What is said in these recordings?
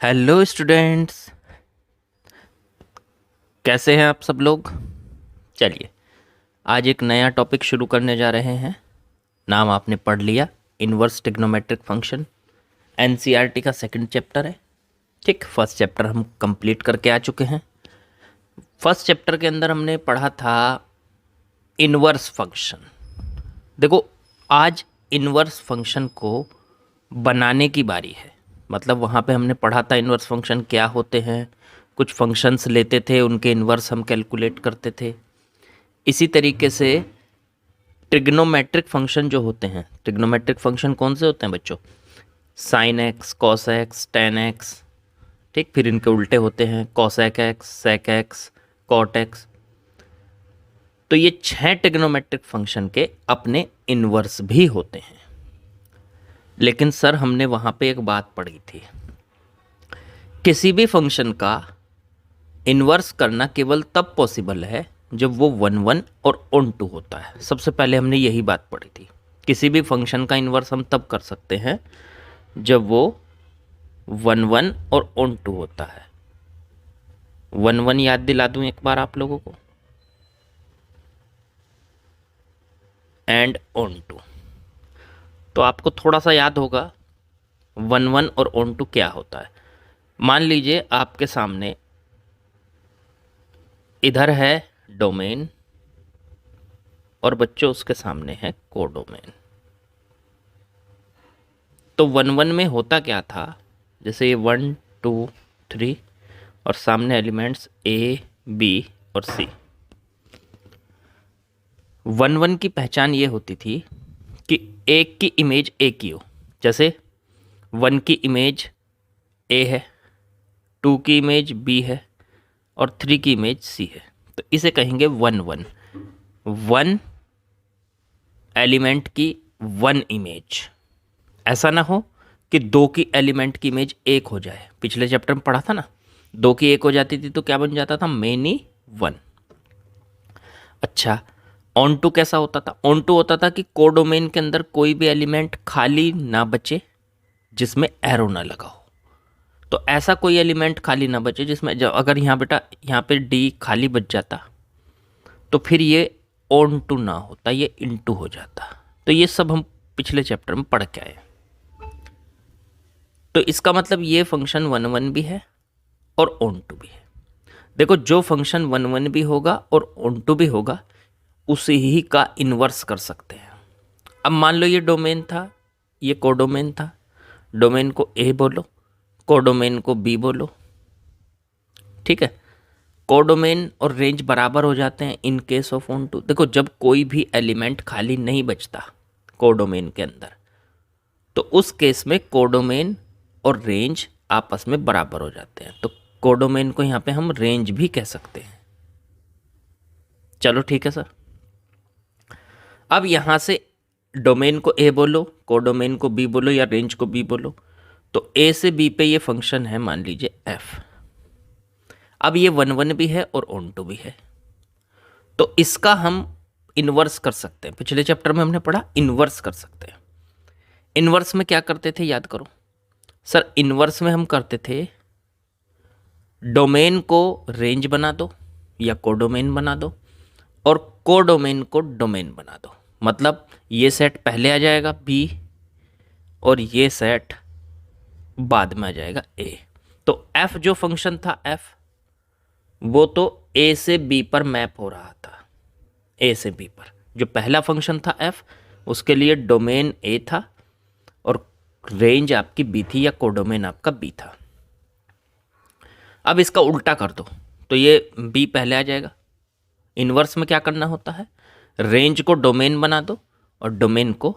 Hello students, कैसे हैं आप सब लोग। चलिए, आज एक नया टॉपिक शुरू करने जा रहे हैं। नाम आपने पढ़ लिया, इन्वर्स ट्रिग्नोमेट्रिक फंक्शन। एनसीईआरटी का सेकंड चैप्टर है। ठीक, फर्स्ट चैप्टर हम कंप्लीट करके आ चुके हैं। फर्स्ट चैप्टर के अंदर हमने पढ़ा था इन्वर्स फंक्शन। देखो, आज इन्वर्स फंक्शन को बनाने की बारी है। मतलब वहाँ पे हमने पढ़ा था इन्वर्स फंक्शन क्या होते हैं, कुछ फंक्शंस लेते थे, उनके इन्वर्स हम कैलकुलेट करते थे। इसी तरीके से ट्रिग्नोमेट्रिक फंक्शन जो होते हैं, ट्रिग्नोमेट्रिक फंक्शन कौन से होते हैं बच्चों? Sine x, cos x, tan x. ठीक, फिर इनके उल्टे होते हैं cosec x, sec x, cot x. तो ये 6 ट्रिग्नोमेट्रिक फंक्शन के अपने इन्वर्स भी होते हैं। लेकिन सर, हमने वहाँ पे एक बात पढ़ी थी, किसी भी फंक्शन का इन्वर्स करना केवल तब पॉसिबल है जब वो 1 1 और ऑन टू होता है। सबसे पहले हमने यही बात पढ़ी थी, किसी भी फंक्शन का इन्वर्स हम तब कर सकते हैं जब वो 1 1 और ऑन टू होता है। 1 1 याद दिला दूं एक बार आप लोगों को, एंड ऑन टू। तो आपको थोड़ा सा याद होगा 1 1 और ऑन टू क्या होता है। मान लीजिए आपके सामने इधर है डोमेन और बच्चों उसके सामने है कोडोमेन। तो 1 1 में होता क्या था, जैसे ये 1 2 3 और सामने एलिमेंट्स ए बी और सी। 1 1 की पहचान ये होती थी कि एक की इमेज ए की हो। जैसे 1 की इमेज ए है, 2 की इमेज बी है और 3 की इमेज सी है। तो इसे कहेंगे 1 1। 1 एलिमेंट की 1 इमेज। ऐसा ना हो कि 2 की एलिमेंट की इमेज एक हो जाए। पिछले चैप्टर में पढ़ा था ना, 2 की एक हो जाती थी तो क्या बन जाता था, मेनी 1। अच्छा, ऑन टू कैसा होता था? ऑन टू होता था कि कोडोमेन के अंदर कोई भी एलिमेंट खाली ना बचे जिसमें एरो ना लगा हो। तो ऐसा कोई एलिमेंट खाली ना बचे जिसमें अगर यहाँ बेटा यहाँ पे डी खाली बच जाता तो फिर ये ऑन टू ना होता, ये इन टू हो जाता। तो ये सब हम पिछले चैप्टर में पढ़ के आए। तो इसका मतलब ये फंक्शन 1 1 भी है और ऑन टू भी है। देखो, जो फंक्शन 1 1 भी होगा और ऑन टू भी होगा उसे ही का इन्वर्स कर सकते हैं। अब मान लो ये डोमेन था, ये कोडोमेन था। डोमेन को ए बोलो, कोडोमेन को बी बोलो। ठीक है, कोडोमेन और रेंज बराबर हो जाते हैं in case of onto. देखो, जब कोई भी एलिमेंट खाली नहीं बचता कोडोमेन के अंदर तो उस केस में कोडोमेन और रेंज आपस में बराबर हो जाते हैं। तो कोडोमेन को यहाँ पे हम रेंज भी कह सकते हैं। चलो ठीक है सर। अब यहाँ से डोमेन को ए बोलो, कोडोमेन को बी बोलो या रेंज को बी बोलो। तो ए से बी पे ये फंक्शन है, मान लीजिए एफ। अब ये 1 1 भी है और ऑन टू भी है, तो इसका हम इन्वर्स कर सकते हैं। पिछले चैप्टर में हमने पढ़ा इन्वर्स कर सकते हैं। इन्वर्स में क्या करते थे, याद करो सर। इन्वर्स में हम करते थे डोमेन को रेंज बना दो या कोडोमेन बना दो और कोडोमेन को डोमेन बना दो। मतलब ये सेट पहले आ जाएगा बी और ये सेट बाद में आ जाएगा ए। तो एफ जो फंक्शन था एफ, वो तो ए से बी पर मैप हो रहा था। ए से बी पर जो पहला फंक्शन था एफ, उसके लिए डोमेन ए था और रेंज आपकी बी थी या कोडोमेन आपका बी था। अब इसका उल्टा कर दो तो ये बी पहले आ जाएगा। इन्वर्स में क्या करना होता है, रेंज को डोमेन बना दो और डोमेन को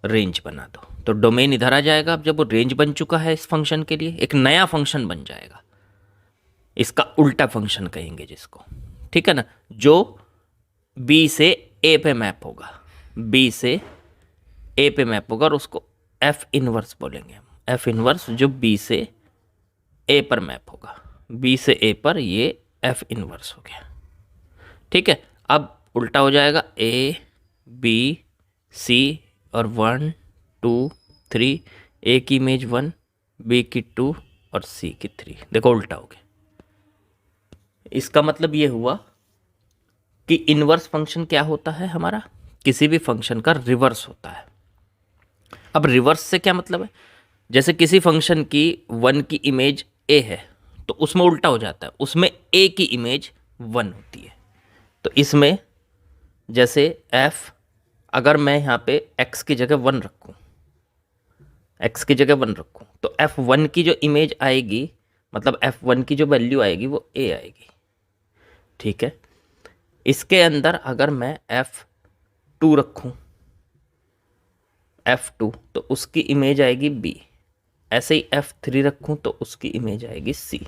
रेंज बना दो। तो डोमेन इधर आ जाएगा। अब जब वो रेंज बन चुका है इस फंक्शन के लिए, एक नया फंक्शन बन जाएगा, इसका उल्टा फंक्शन कहेंगे जिसको। ठीक है ना, जो बी से ए पे मैप होगा, बी से ए पे मैप होगा और उसको एफ इनवर्स बोलेंगे हम। एफ इनवर्स जो बी से ए पर मैप होगा, बी से ए पर ये एफ इनवर्स हो गया। ठीक है, अब उल्टा हो जाएगा ए बी सी और 1 2 3, ए की इमेज 1, बी की 2 और सी की 3। देखो उल्टा हो गया। इसका मतलब ये हुआ कि इनवर्स फंक्शन क्या होता है हमारा, किसी भी फंक्शन का रिवर्स होता है। अब रिवर्स से क्या मतलब है, जैसे किसी फंक्शन की 1 की इमेज ए है तो उसमें उल्टा हो जाता है, उसमें ए की इमेज 1 होती है। तो इसमें जैसे एफ, अगर मैं यहाँ पे एक्स की जगह 1 रखूँ, एक्स की जगह 1 रखूँ तो F1 की जो इमेज आएगी, मतलब F1 की जो वैल्यू आएगी वो A आएगी। ठीक है, इसके अंदर अगर मैं F2 रखूँ, F2 तो उसकी इमेज आएगी B। ऐसे ही F3 रखूँ तो उसकी इमेज आएगी C।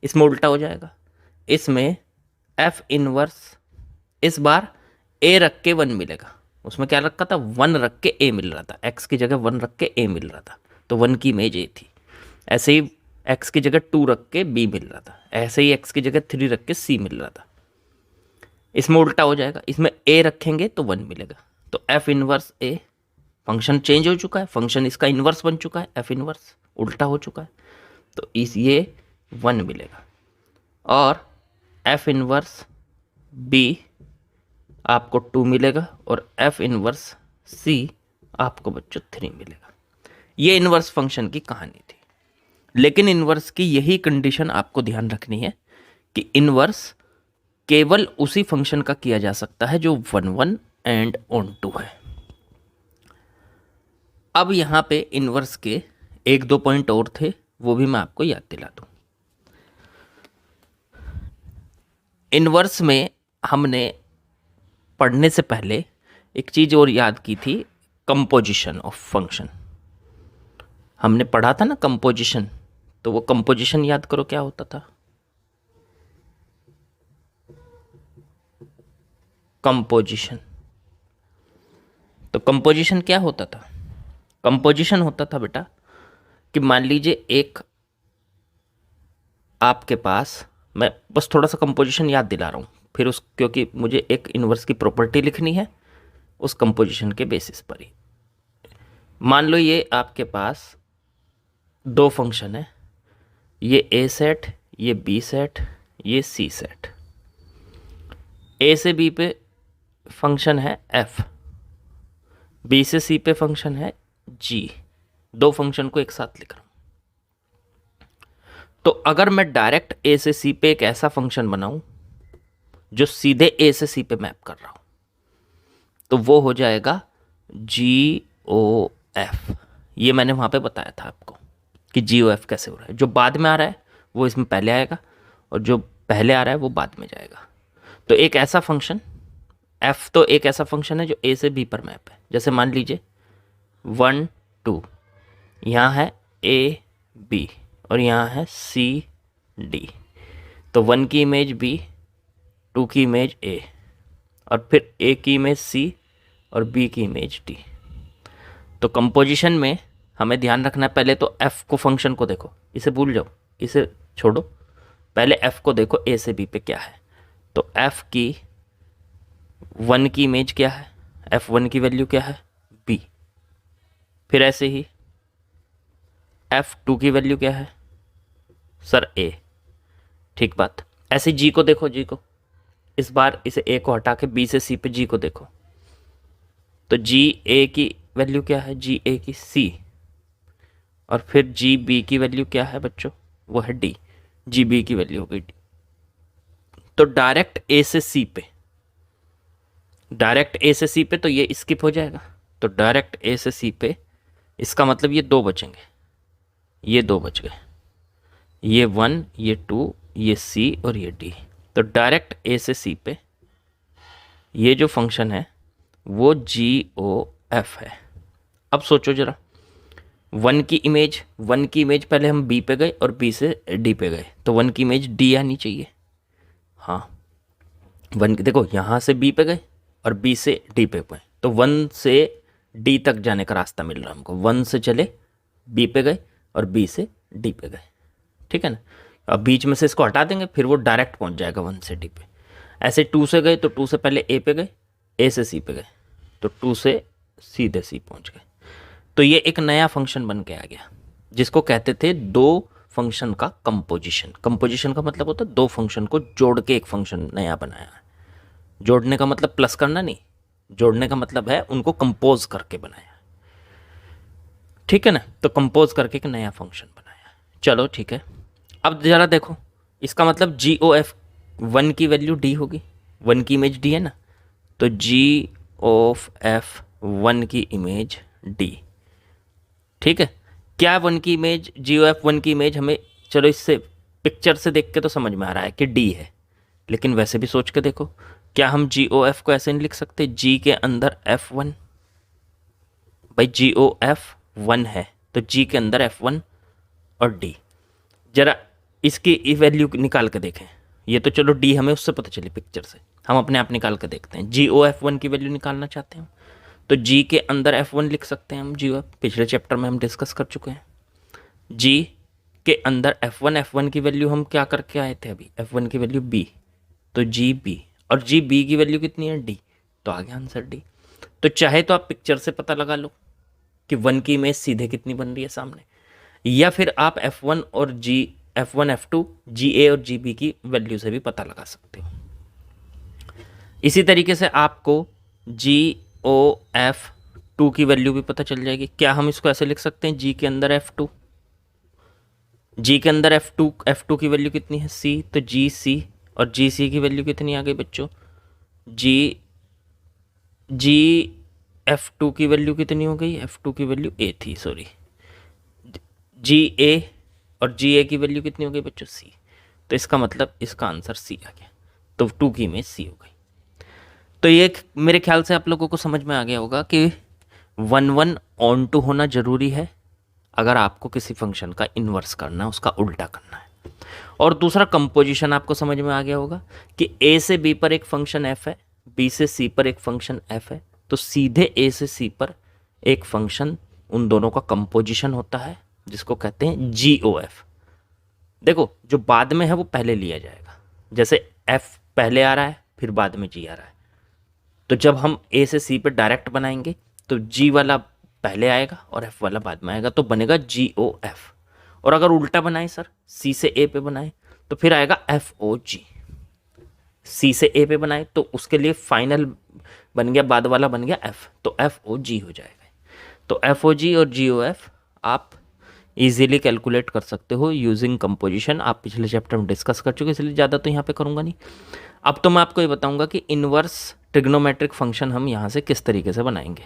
इसमें उल्टा हो जाएगा, इसमें F इनवर्स इस बार A रख के 1 मिलेगा, उसमें क्या रखा था 1 रख के A मिल रहा था, x की जगह 1 रख के A मिल रहा था तो 1 की इमेज A थी। ऐसे ही x की जगह 2 रख के B मिल रहा था, ऐसे ही x की जगह 3 रख के C मिल रहा था। इसमें उल्टा हो जाएगा, इसमें A रखेंगे तो 1 मिलेगा। तो F inverse A, function change हो चुका है, फंक्शन इसका इनवर्स बन चुका है, F इनवर्स उल्टा हो चुका है तो इस ये 1 मिलेगा। और F इनवर्स B आपको 2 मिलेगा और F इनवर्स C आपको बच्चों 3 मिलेगा। ये इनवर्स फंक्शन की कहानी थी। लेकिन इनवर्स की यही कंडीशन आपको ध्यान रखनी है कि इनवर्स केवल उसी फंक्शन का किया जा सकता है जो 1 1 एंड ऑन 2 है। अब यहाँ पे इनवर्स के 1-2 पॉइंट और थे, वो भी मैं आपको याद दिला दूं। इनवर्स में हमने पढ़ने से पहले एक चीज़ और याद की थी, कंपोजिशन ऑफ फंक्शन। हमने पढ़ा था ना कंपोजिशन, तो वो कंपोजिशन याद करो क्या होता था। कंपोजिशन, तो कंपोजिशन क्या होता था, कंपोजिशन होता था बेटा कि मान लीजिए एक आपके पास, मैं बस थोड़ा सा कंपोजिशन याद दिला रहा हूँ, फिर उस क्योंकि मुझे एक इनवर्स की प्रॉपर्टी लिखनी है उस कंपोजिशन के बेसिस पर ही। मान लो ये आपके पास 2 फंक्शन है, ये ए सेट, ये बी सेट, ये सी सेट। ए से बी पे फंक्शन है एफ, बी से सी पे फंक्शन है जी। 2 फंक्शन को एक साथ लिख रहा हूं। तो अगर मैं डायरेक्ट ए से सी पे एक ऐसा फंक्शन बनाऊं जो सीधे ए से सी पे मैप कर रहा हूं तो वो हो जाएगा जी ओ एफ। ये मैंने वहां पे बताया था आपको कि जी ओ एफ कैसे हो रहा है। जो बाद में आ रहा है वो इसमें पहले आएगा और जो पहले आ रहा है वो बाद में जाएगा। तो एक ऐसा फंक्शन एफ, तो एक ऐसा फंक्शन है जो ए से बी पर मैप है। जैसे मान लीजिए 1 2, यहाँ है ए बी और यहाँ है सी डी। तो 1 की इमेज बी, 2 की इमेज ए और फिर ए की इमेज सी और बी की इमेज डी। तो कंपोजिशन में हमें ध्यान रखना है, पहले तो एफ को, फंक्शन को देखो, इसे भूल जाओ, इसे छोड़ो, पहले एफ को देखो ए से बी पे क्या है। तो एफ की 1 की इमेज क्या है, F1 की वैल्यू क्या है B। फिर ऐसे ही F2 की वैल्यू क्या है सर A। ठीक बात। ऐसे G को देखो, G को इस बार इसे A को हटा के B से C पे G को देखो तो G A की वैल्यू क्या है, G A की C। और फिर G B की वैल्यू क्या है बच्चों, वो है D। G B की वैल्यू हो गई D। तो डायरेक्ट A से C पे, डायरेक्ट ए से सी पे तो ये स्किप हो जाएगा। तो डायरेक्ट ए से सी पे इसका मतलब ये 2 बचेंगे, ये 2 बच गए, ये 1, ये 2, ये सी और ये डी। तो डायरेक्ट ए से सी पे ये जो फंक्शन है वो जी ओ एफ है। अब सोचो जरा, 1 की इमेज पहले हम बी पे गए और बी से डी पे गए तो 1 की इमेज डी आनी चाहिए। हाँ, 1 की देखो, यहाँ से बी पे गए और बी से डी पे गए तो 1 से डी तक जाने का रास्ता मिल रहा है हमको। 1 से चले बी पे गए और बी से डी पे गए, ठीक है ना। अब बीच में से इसको हटा देंगे, फिर वो डायरेक्ट पहुंच जाएगा 1 से डी पे। ऐसे 2 से गए तो 2 से पहले ए पे गए, ए से सी पे गए तो 2 से सीधे सी पहुंच गए। तो ये एक नया फंक्शन बन के आ गया जिसको कहते थे 2 फंक्शन का कंपोजिशन। कंपोजिशन का मतलब होता है दो फंक्शन को जोड़ के एक फंक्शन नया बनाया है। जोड़ने का मतलब प्लस करना नहीं, जोड़ने का मतलब है उनको कंपोज करके बनाया, ठीक है ना। तो कंपोज करके एक नया फंक्शन बनाया। चलो ठीक है, अब ज़रा देखो, इसका मतलब जी ओ एफ वन की वैल्यू डी होगी, वन की इमेज डी है ना, तो जी ऑफ एफ वन की इमेज डी, ठीक है। क्या वन की इमेज, जी ओ एफ वन की इमेज हमें, चलो इससे पिक्चर से देख के तो समझ में आ रहा है कि डी है, लेकिन वैसे भी सोच के देखो, क्या हम जी ओ एफ को ऐसे नहीं लिख सकते, जी के अंदर एफ वन, भाई जी ओ एफ वन है तो जी के अंदर एफ वन और डी, जरा इसकी वैल्यू निकाल के देखें। ये तो चलो डी हमें उससे पता चली पिक्चर से, हम अपने आप निकाल के देखते हैं। जी ओ एफ वन की वैल्यू निकालना चाहते हैं तो जी के अंदर एफ वन लिख सकते हैं हम, जी ओ एफ पिछले चैप्टर में हम डिस्कस कर चुके हैं। जी के अंदर एफ वन की वैल्यू हम क्या करके आए थे अभी, एफ वन की वैल्यू बी, तो जी बी, और जी बी की वैल्यू कितनी है डी, तो आ गया आंसर डी। तो चाहे तो आप पिक्चर से पता लगा लो कि वन की इमेज सीधे कितनी बन रही है सामने, या फिर आप एफ वन और जी, एफ वन एफ टू, जी ए और जी बी की वैल्यू से भी पता लगा सकते हो। इसी तरीके से आपको जी ओ एफ टू की वैल्यू भी पता चल जाएगी। क्या हम इसको ऐसे लिख सकते हैं, जी के अंदर एफ टू, जी के अंदर एफ टू की वैल्यू कितनी है सी, तो जी सी, और जी सी की वैल्यू कितनी आ गई बच्चों, जी एफ टू की वैल्यू कितनी हो गई, एफ टू की वैल्यू ए थी, सॉरी, जी ए, और जी ए की वैल्यू कितनी हो गई बच्चों सी, तो इसका मतलब इसका आंसर सी आ गया, तो टू की इमेज सी हो गई। तो ये मेरे ख्याल से आप लोगों को समझ में आ गया होगा कि वन वन ऑन टू होना जरूरी है अगर आपको किसी फंक्शन का इन्वर्स करना है, उसका उल्टा करना है। और दूसरा कंपोजिशन आपको समझ में आ गया होगा कि ए से बी पर एक फंक्शन एफ है, बी से सी पर एक फंक्शन एफ है, तो सीधे ए से सी पर एक फंक्शन, उन दोनों का कंपोजिशन होता है जिसको कहते हैं जी ओ एफ। देखो जो बाद में है वो पहले लिया जाएगा, जैसे एफ पहले आ रहा है फिर बाद में जी आ रहा है, तो जब हम ए से सी पे डायरेक्ट बनाएंगे तो जी वाला पहले आएगा और एफ वाला बाद में आएगा, तो बनेगा जी ओ एफ। और अगर उल्टा बनाए सर, सी से ए पे बनाए तो फिर आएगा एफ ओ जी। सी से ए पे बनाए तो उसके लिए फाइनल बन गया, बाद वाला बन गया एफ, तो एफ ओ जी हो जाएगा। तो एफ ओ जी और जी ओ एफ आप इजीली कैलकुलेट कर सकते हो यूजिंग कंपोजिशन। आप पिछले चैप्टर में डिस्कस कर चुके, इसलिए ज़्यादा तो यहाँ पे करूँगा नहीं। अब तो मैं आपको ये बताऊँगा कि इनवर्स ट्रिग्नोमेट्रिक फंक्शन हम यहाँ से किस तरीके से बनाएंगे।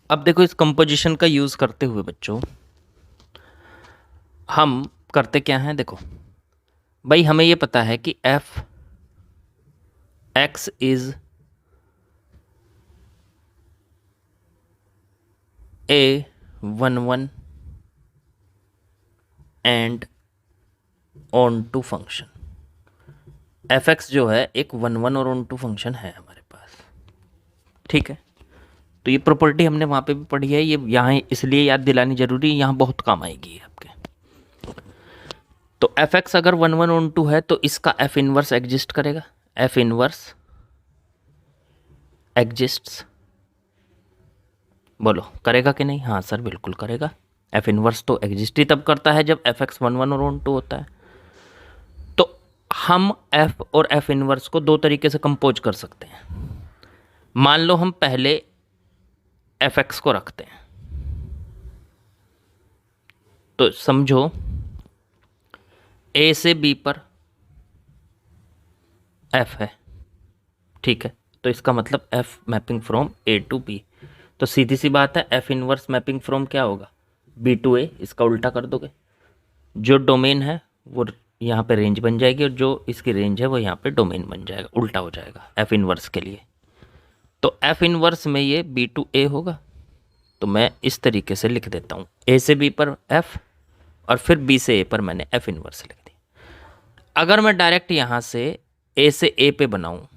अब देखो इस कंपोजिशन का यूज़ करते हुए बच्चों हम करते क्या हैं, देखो भाई हमें ये पता है कि f x is a one one and onto function. F x जो है एक वन वन और ऑन टू फंक्शन है हमारे पास, ठीक है। तो ये प्रॉपर्टी हमने वहाँ पे भी पढ़ी है, ये यहाँ इसलिए याद दिलानी जरूरी है, यहाँ बहुत काम आएगी आपके। तो एफ एक्स अगर वन वन ऑन टू है तो इसका एफ इनवर्स एग्जिस्ट करेगा, एफ इनवर्स एग्जिस्ट्स, बोलो करेगा कि नहीं, हाँ सर बिल्कुल करेगा। एफ इनवर्स तो एग्जिस्ट ही तब करता है जब एफ एक्स वन वन और ऑन टू होता है। तो हम एफ और एफ इनवर्स को दो तरीके से कंपोज कर सकते हैं। मान लो हम पहले एफ एक्स को रखते हैं, तो समझो ए से बी पर एफ है, ठीक है, तो इसका मतलब f mapping from A to B, तो सीधी सी बात है एफ इनवर्स मैपिंग फ्रॉम क्या होगा, बी टू ए, इसका उल्टा कर दोगे, जो डोमेन है वो यहाँ पे रेंज बन जाएगी और जो इसकी रेंज है वो यहाँ पे डोमेन बन जाएगा, उल्टा हो जाएगा एफ इनवर्स के लिए। तो एफ इनवर्स में ये बी टू ए होगा, तो मैं इस तरीके से लिख देता हूँ, ए से बी पर एफ और फिर बी से ए पर मैंने एफ इनवर्स लिख दिया। अगर मैं डायरेक्ट यहाँ से ए से ए पे बनाऊँ,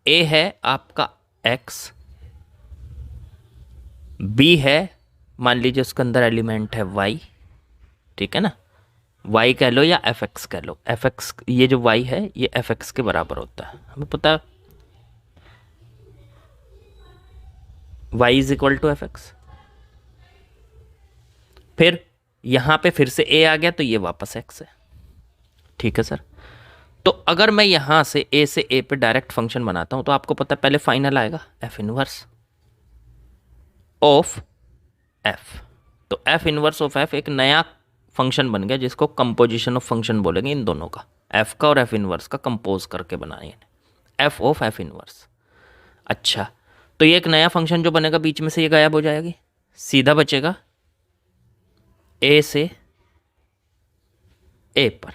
ए है आपका एक्स, बी है मान लीजिए उसके अंदर एलिमेंट है वाई, ठीक है ना, वाई कह लो या एफ एक्स कह लो, एफ एक्स ये जो वाई है ये एफ एक्स के बराबर होता है, हमें पता है y is equal to f x. फिर यहाँ पे फिर से ए आ गया तो ये वापस एक्स है। ठीक है सर। तो अगर मैं यहाँ से ए पे डायरेक्ट फंक्शन बनाता हूँ तो आपको पता है पहले फाइनल आएगा एफ इनवर्स ऑफ एफ। तो एफ इनवर्स ऑफ एफ एक नया फंक्शन बन गया जिसको कंपोजिशन ऑफ फंक्शन बोलेंगे, इन दोनों का, एफ का और एफ इनवर्स का कंपोज करके बनाए एफ ऑफ एफ इनवर्स। अच्छा, तो ये एक नया फंक्शन जो बनेगा बीच में से ये गायब हो जाएगी, सीधा बचेगा ए से ए पर।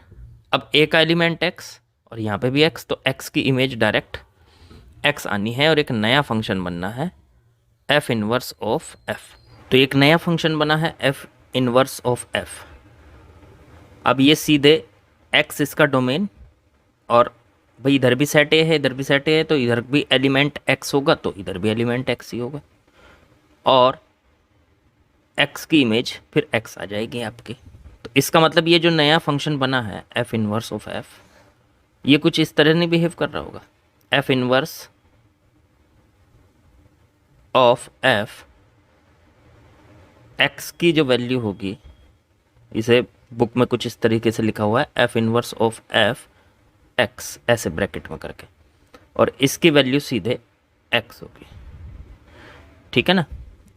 अब ए का एलिमेंट एक्स और यहाँ पे भी एक्स, तो एक्स की इमेज डायरेक्ट एक्स आनी है और एक नया फंक्शन बनना है एफ इनवर्स ऑफ एफ। तो एक नया फंक्शन बना है एफ इनवर्स ऑफ एफ। अब ये सीधे एक्स इसका डोमेन, और भाई इधर भी सेट ए है इधर भी सेट ए है, तो इधर भी एलिमेंट एक्स होगा तो इधर भी एलिमेंट एक्स ही होगा, और एक्स की इमेज फिर एक्स आ जाएगी आपकी। तो इसका मतलब ये जो नया फंक्शन बना है एफ इनवर्स ऑफ एफ, ये कुछ इस तरह नहीं बिहेव कर रहा होगा। F inverse of F, x की जो वैल्यू होगी, इसे बुक में कुछ इस तरीके से लिखा हुआ है F inverse of F x, ऐसे ब्रैकेट में करके, और इसकी वैल्यू सीधे एक्स होगी। ठीक है ना,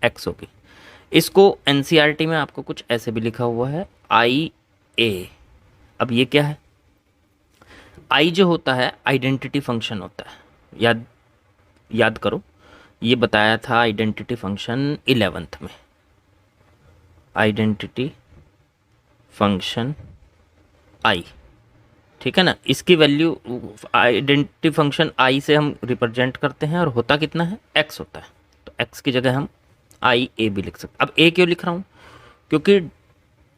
एक्स होगी। इसको एनसीईआरटी में आपको कुछ ऐसे भी लिखा हुआ है आई ए। अब ये क्या है, आई जो होता है आइडेंटिटी फंक्शन होता है, याद करो, ये बताया था आइडेंटिटी फंक्शन 11th में। आइडेंटिटी फंक्शन आई, ठीक है ना, इसकी वैल्यू आइडेंटिटी फंक्शन आई से हम रिप्रेजेंट करते हैं और होता कितना है, एक्स होता है। तो एक्स की जगह हम आई ए भी लिख सकते। अब ए क्यों लिख रहा हूँ, क्योंकि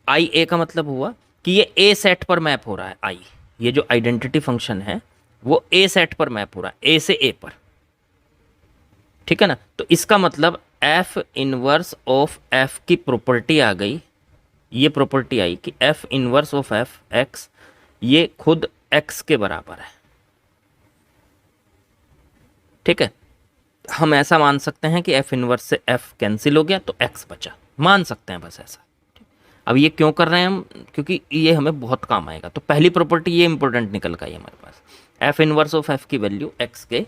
आई ए का मतलब हुआ कि ये ए सेट पर मैप हो रहा है। आई, ये जो आइडेंटिटी फंक्शन है वो ए सेट पर मैप हो रहा है, ए से ए पर। ठीक है ना, तो इसका मतलब एफ इनवर्स ऑफ एफ की प्रॉपर्टी आ गई, ये प्रॉपर्टी आई कि F inverse of F X ये खुद एक्स के बराबर है। ठीक है, हम ऐसा मान सकते हैं कि एफ इनवर्स से एफ कैंसिल हो गया तो एक्स बचा, मान सकते हैं बस ऐसा। अब ये क्यों कर रहे हैं हम, क्योंकि ये हमें बहुत काम आएगा। तो पहली प्रॉपर्टी ये इंपॉर्टेंट निकल गई हमारे पास, एफ इनवर्स ऑफ एफ की वैल्यू एक्स के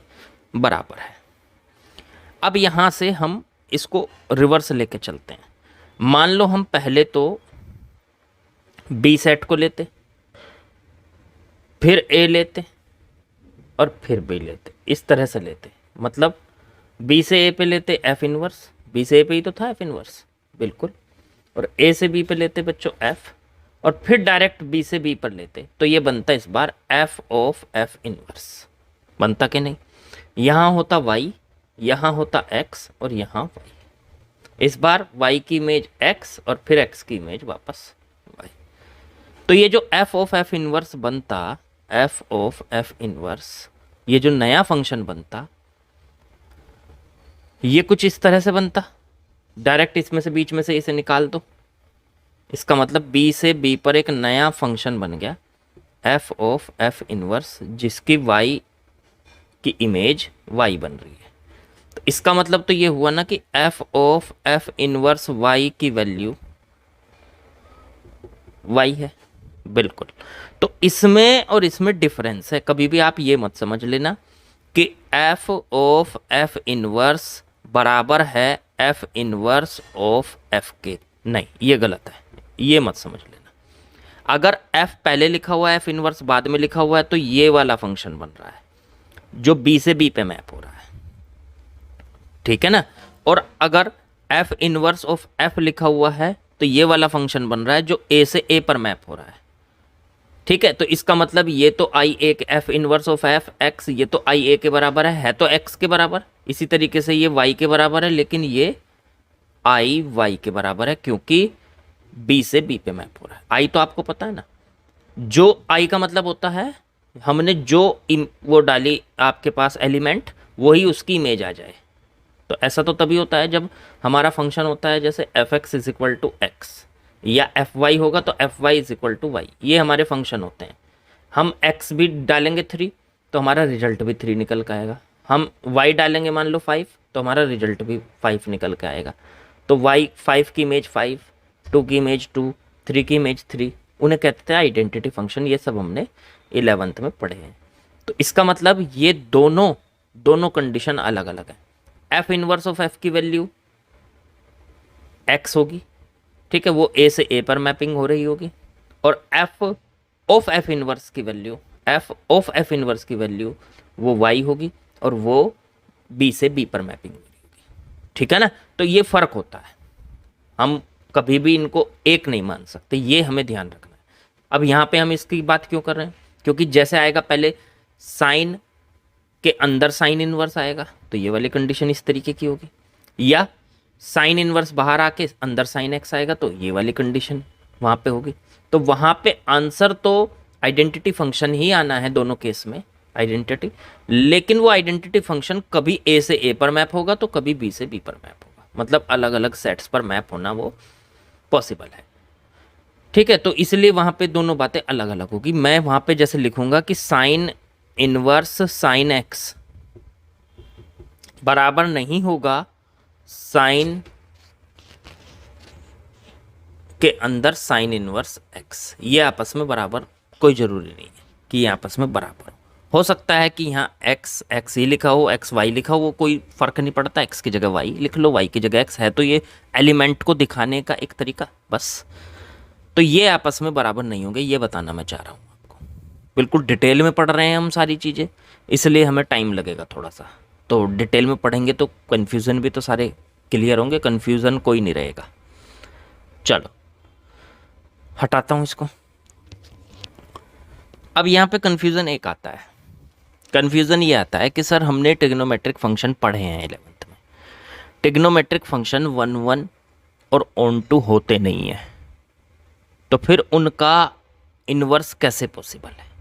बराबर है। अब यहाँ से हम इसको रिवर्स लेके चलते हैं। मान लो हम पहले तो बी सेट को लेते, फिर ए लेते और फिर बी लेते, इस तरह से लेते। मतलब बी से ए पे लेते एफ इनवर्स, बी से ए पे ही तो था एफ इनवर्स, बिल्कुल, और ए से बी पे लेते बच्चों एफ, और फिर डायरेक्ट बी से बी पर लेते, तो ये बनता इस बार एफ ऑफ एफ इनवर्स। बनता कि नहीं, यहाँ होता वाई, यहाँ होता एक्स और यहाँ वाई। इस बार वाई की इमेज एक्स और फिर एक्स की इमेज वापस वाई। तो ये जो एफ ऑफ एफ इनवर्स बनता, एफ ऑफ एफ इनवर्स, ये जो नया फंक्शन बनता, ये कुछ इस तरह से बनता। डायरेक्ट इसमें से बीच में से इसे निकाल दो, इसका मतलब बी से बी पर एक नया फंक्शन बन गया एफ ऑफ एफ इनवर्स, जिसकी वाई की इमेज वाई बन रही है। तो इसका मतलब तो ये हुआ ना कि f of f inverse y की वैल्यू वाई है, बिल्कुल। तो इसमें और इसमें डिफरेंस है, कभी भी आप ये मत समझ लेना कि एफ ऑफ एफ इनवर्स बराबर है एफ इनवर्स ऑफ एफ के, नहीं, ये गलत है, ये मत समझ लेना। अगर एफ पहले लिखा हुआ है एफ इनवर्स बाद में लिखा हुआ है तो ये वाला फंक्शन बन रहा है जो बी से बी पे मैप हो रहा है। ठीक है ना, और अगर एफ इनवर्स ऑफ एफ लिखा हुआ है तो ये वाला फंक्शन बन रहा है जो ए से ए पर मैप हो रहा है। ठीक है, तो इसका मतलब ये तो I A F inverse of F X, ये तो आई ए के बराबर है तो एक्स के बराबर। इसी तरीके से ये वाई के बराबर है, लेकिन ये आई वाई के बराबर है क्योंकि बी से बी पे मैप हो रहा है। आई तो आपको पता है ना, जो आई का मतलब होता है हमने जो वो डाली आपके पास एलिमेंट, वही उसकी इमेज आ जाए। तो ऐसा तो तभी होता है जब हमारा फंक्शन होता है जैसे f x is equal to x, या एफ वाई होगा तो f y is equal to y, ये हमारे फंक्शन होते हैं। हम एक्स भी डालेंगे 3 तो हमारा रिजल्ट भी 3 निकल के आएगा। हम वाई डालेंगे मान लो 5 तो हमारा रिजल्ट भी 5 निकल के आएगा। तो वाई 5 की इमेज 5, 2 की इमेज 2, 3 की इमेज 3, उन्हें कहते थे आइडेंटिटी फंक्शन। ये सब हमने 11th में पढ़े हैं। तो इसका मतलब ये दोनों कंडीशन अलग अलग है। एफ इनवर्स ऑफ एफ की वैल्यू एक्स होगी, ठीक है, वो ए से ए पर मैपिंग हो रही होगी, और एफ ऑफ एफ इनवर्स की value, F of f inverse की वैल्यू वो वाई होगी, और वो बी से बी पर मैपिंग हो रही होगी, ठीक है ना। तो ये फर्क होता है, हम कभी भी इनको एक नहीं मान सकते, ये हमें ध्यान रखना है। अब यहाँ पे हम इसकी बात क्यों कर रहे हैं, क्योंकि जैसे आएगा पहले साइन के अंदर साइन इनवर्स आएगा तो ये वाली कंडीशन इस तरीके की होगी, या साइन इनवर्स बाहर आके अंदर साइन एक्स आएगा तो ये वाली कंडीशन वहाँ पे होगी। तो वहाँ पे आंसर तो आइडेंटिटी फंक्शन ही आना है दोनों केस में, आइडेंटिटी, लेकिन वो आइडेंटिटी फंक्शन कभी ए से ए पर मैप होगा तो कभी बी से बी पर मैप होगा, मतलब अलग अलग सेट्स पर मैप होना वो पॉसिबल है, ठीक है। तो इसलिए वहाँ पे दोनों बातें अलग अलग होगी। मैं वहाँ पे जैसे लिखूंगा कि साइन इनवर्स साइन एक्स बराबर नहीं होगा साइन के अंदर साइन इनवर्स एक्स, ये आपस में बराबर कोई ज़रूरी नहीं है कि ये आपस में बराबर हो सकता है कि यहाँ एक्स एक्स ही लिखा हो, एक्स वाई लिखा हो, वो कोई फ़र्क नहीं पड़ता, एक्स की जगह वाई लिख लो, वाई की जगह एक्स है, तो ये एलिमेंट को दिखाने का एक तरीका बस। तो ये आपस में बराबर नहीं होंगे, ये बताना मैं चाह रहा हूँ आपको। बिल्कुल डिटेल में पढ़ रहे हैं हम सारी चीज़ें, इसलिए हमें टाइम लगेगा थोड़ा सा, तो डिटेल में पढ़ेंगे तो कन्फ्यूज़न भी तो सारे क्लियर होंगे, कन्फ्यूज़न कोई नहीं रहेगा। चलो हटाता हूँ इसको। अब यहाँ पे कन्फ्यूज़न एक आता है, कन्फ्यूज़न ये आता है कि सर हमने ट्रिग्नोमेट्रिक फंक्शन पढ़े हैं 11th में, ट्रिग्नोमेट्रिक फंक्शन 1 1 और ऑन टू होते नहीं है, तो फिर उनका इन्वर्स कैसे पॉसिबल है।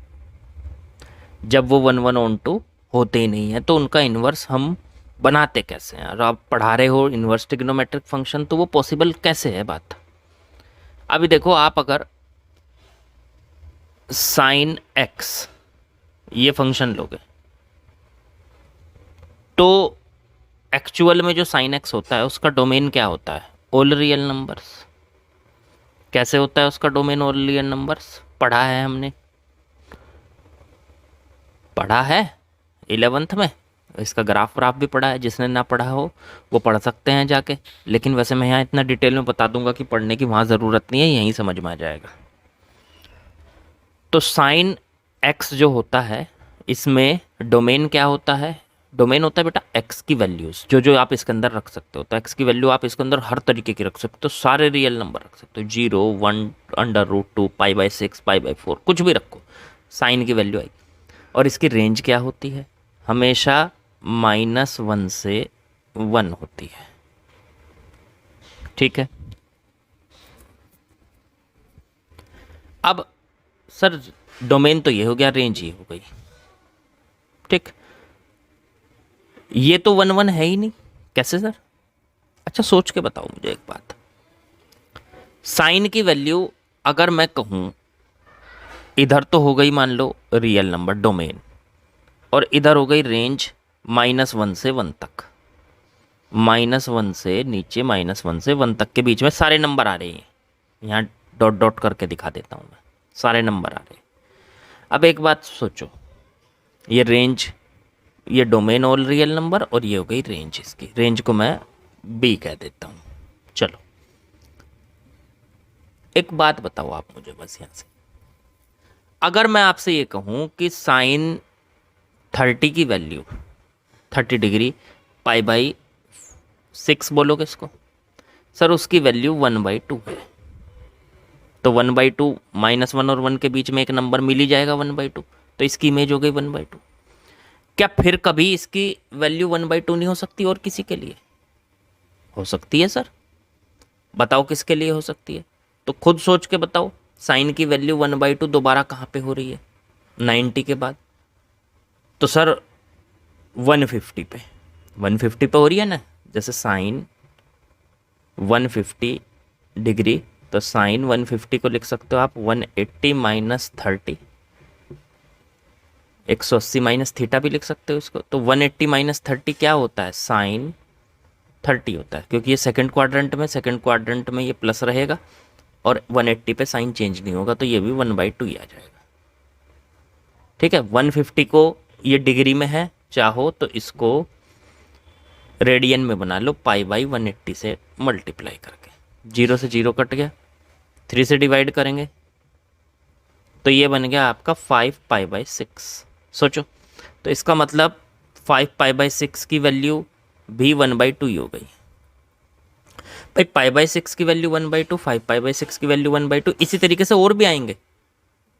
जब वो 1 1 ऑन टू होते ही नहीं है तो उनका इन्वर्स हम बनाते कैसे हैं। और आप पढ़ा रहे हो इन्वर्स ट्रिग्नोमेट्रिक फंक्शन, तो वो पॉसिबल कैसे है बात। अभी देखो, आप अगर साइन एक्स ये फंक्शन लोगे तो एक्चुअल में जो साइन एक्स होता है उसका डोमेन क्या होता है, ऑल रियल नंबर्स। कैसे होता है उसका डोमेन, ऑल रियल नंबर्स, पढ़ा है हमने, पढ़ा है 11th में, इसका ग्राफ व्राफ भी पढ़ा है, जिसने ना पढ़ा हो वो पढ़ सकते हैं जाके। लेकिन वैसे मैं यहाँ इतना डिटेल में बता दूंगा कि पढ़ने की वहाँ ज़रूरत नहीं है, यहीं समझ में आ जाएगा। तो साइन एक्स जो होता है इसमें डोमेन क्या होता है, डोमेन होता है बेटा एक्स की वैल्यूज़, जो आप इसके अंदर रख सकते हो। तो एक्स की वैल्यू आप इसके अंदर हर तरीके की रख सकते हो, सारे रियल नंबर रख सकते हो, 0 1 √2 π/6 π/4 कुछ भी रखो, साइन की वैल्यू आएगी। और इसकी रेंज क्या होती है, हमेशा -1 से 1 होती है, ठीक है। अब सर डोमेन तो ये हो गया, रेंज ये हो गई, ठीक। ये तो 1 1 है ही नहीं, कैसे सर। अच्छा सोच के बताओ मुझे एक बात, साइन की वैल्यू अगर मैं कहूँ, इधर तो हो गई मान लो रियल नंबर डोमेन, और इधर हो गई रेंज -1 से 1 तक, -1 से नीचे -1 से 1 तक के बीच में सारे नंबर आ रहे हैं। यहाँ डॉट डॉट करके दिखा देता हूँ मैं, सारे नंबर आ रहे हैं। अब एक बात सोचो, ये रेंज, ये डोमेन ऑल रियल नंबर, और ये हो गई रेंज, इसकी रेंज को मैं बी कह देता हूँ। चलो एक बात बताओ आप मुझे बस यहाँ से, अगर मैं आपसे ये कहूँ कि साइन 30 की वैल्यू 30 डिग्री π/6 बोलोगे इसको, सर उसकी वैल्यू 1/2 है, तो 1/2 -1 और 1 के बीच में एक नंबर मिल ही जाएगा 1/2, तो इसकी इमेज हो गई 1/2। क्या फिर कभी इसकी वैल्यू 1/2 नहीं हो सकती और किसी के लिए? हो सकती है सर, बताओ किसके लिए हो सकती है, तो खुद सोच के बताओ। साइन की वैल्यू 1/2 दोबारा कहाँ पे हो रही है, 90 के बाद, तो सर 150 पे, 150 पे हो रही है ना। जैसे साइन 150 डिग्री, तो साइन 150 को लिख सकते हो आप 180 - 30, 180 माइनस थीटा भी लिख सकते हो इसको। तो 180 - 30 क्या होता है, साइन 30 होता है, क्योंकि ये सेकंड क्वाड्रेंट में ये प्लस रहेगा, और 180 पे साइन चेंज नहीं होगा, तो ये भी 1/2 ही आ जाएगा। ठीक है, 150 को ये डिग्री में है, चाहो तो इसको रेडियन में बना लो, π/180 से मल्टीप्लाई करके। 0 से 0 कट गया, 3 से डिवाइड करेंगे तो ये बन गया आपका 5π/6। सोचो, तो इसका मतलब 5π/6 की वैल्यू भी 1/2 ही हो गई भाई। π/6 की वैल्यू 1/2, 5π/6 की वैल्यू 1/2, इसी तरीके से और भी आएंगे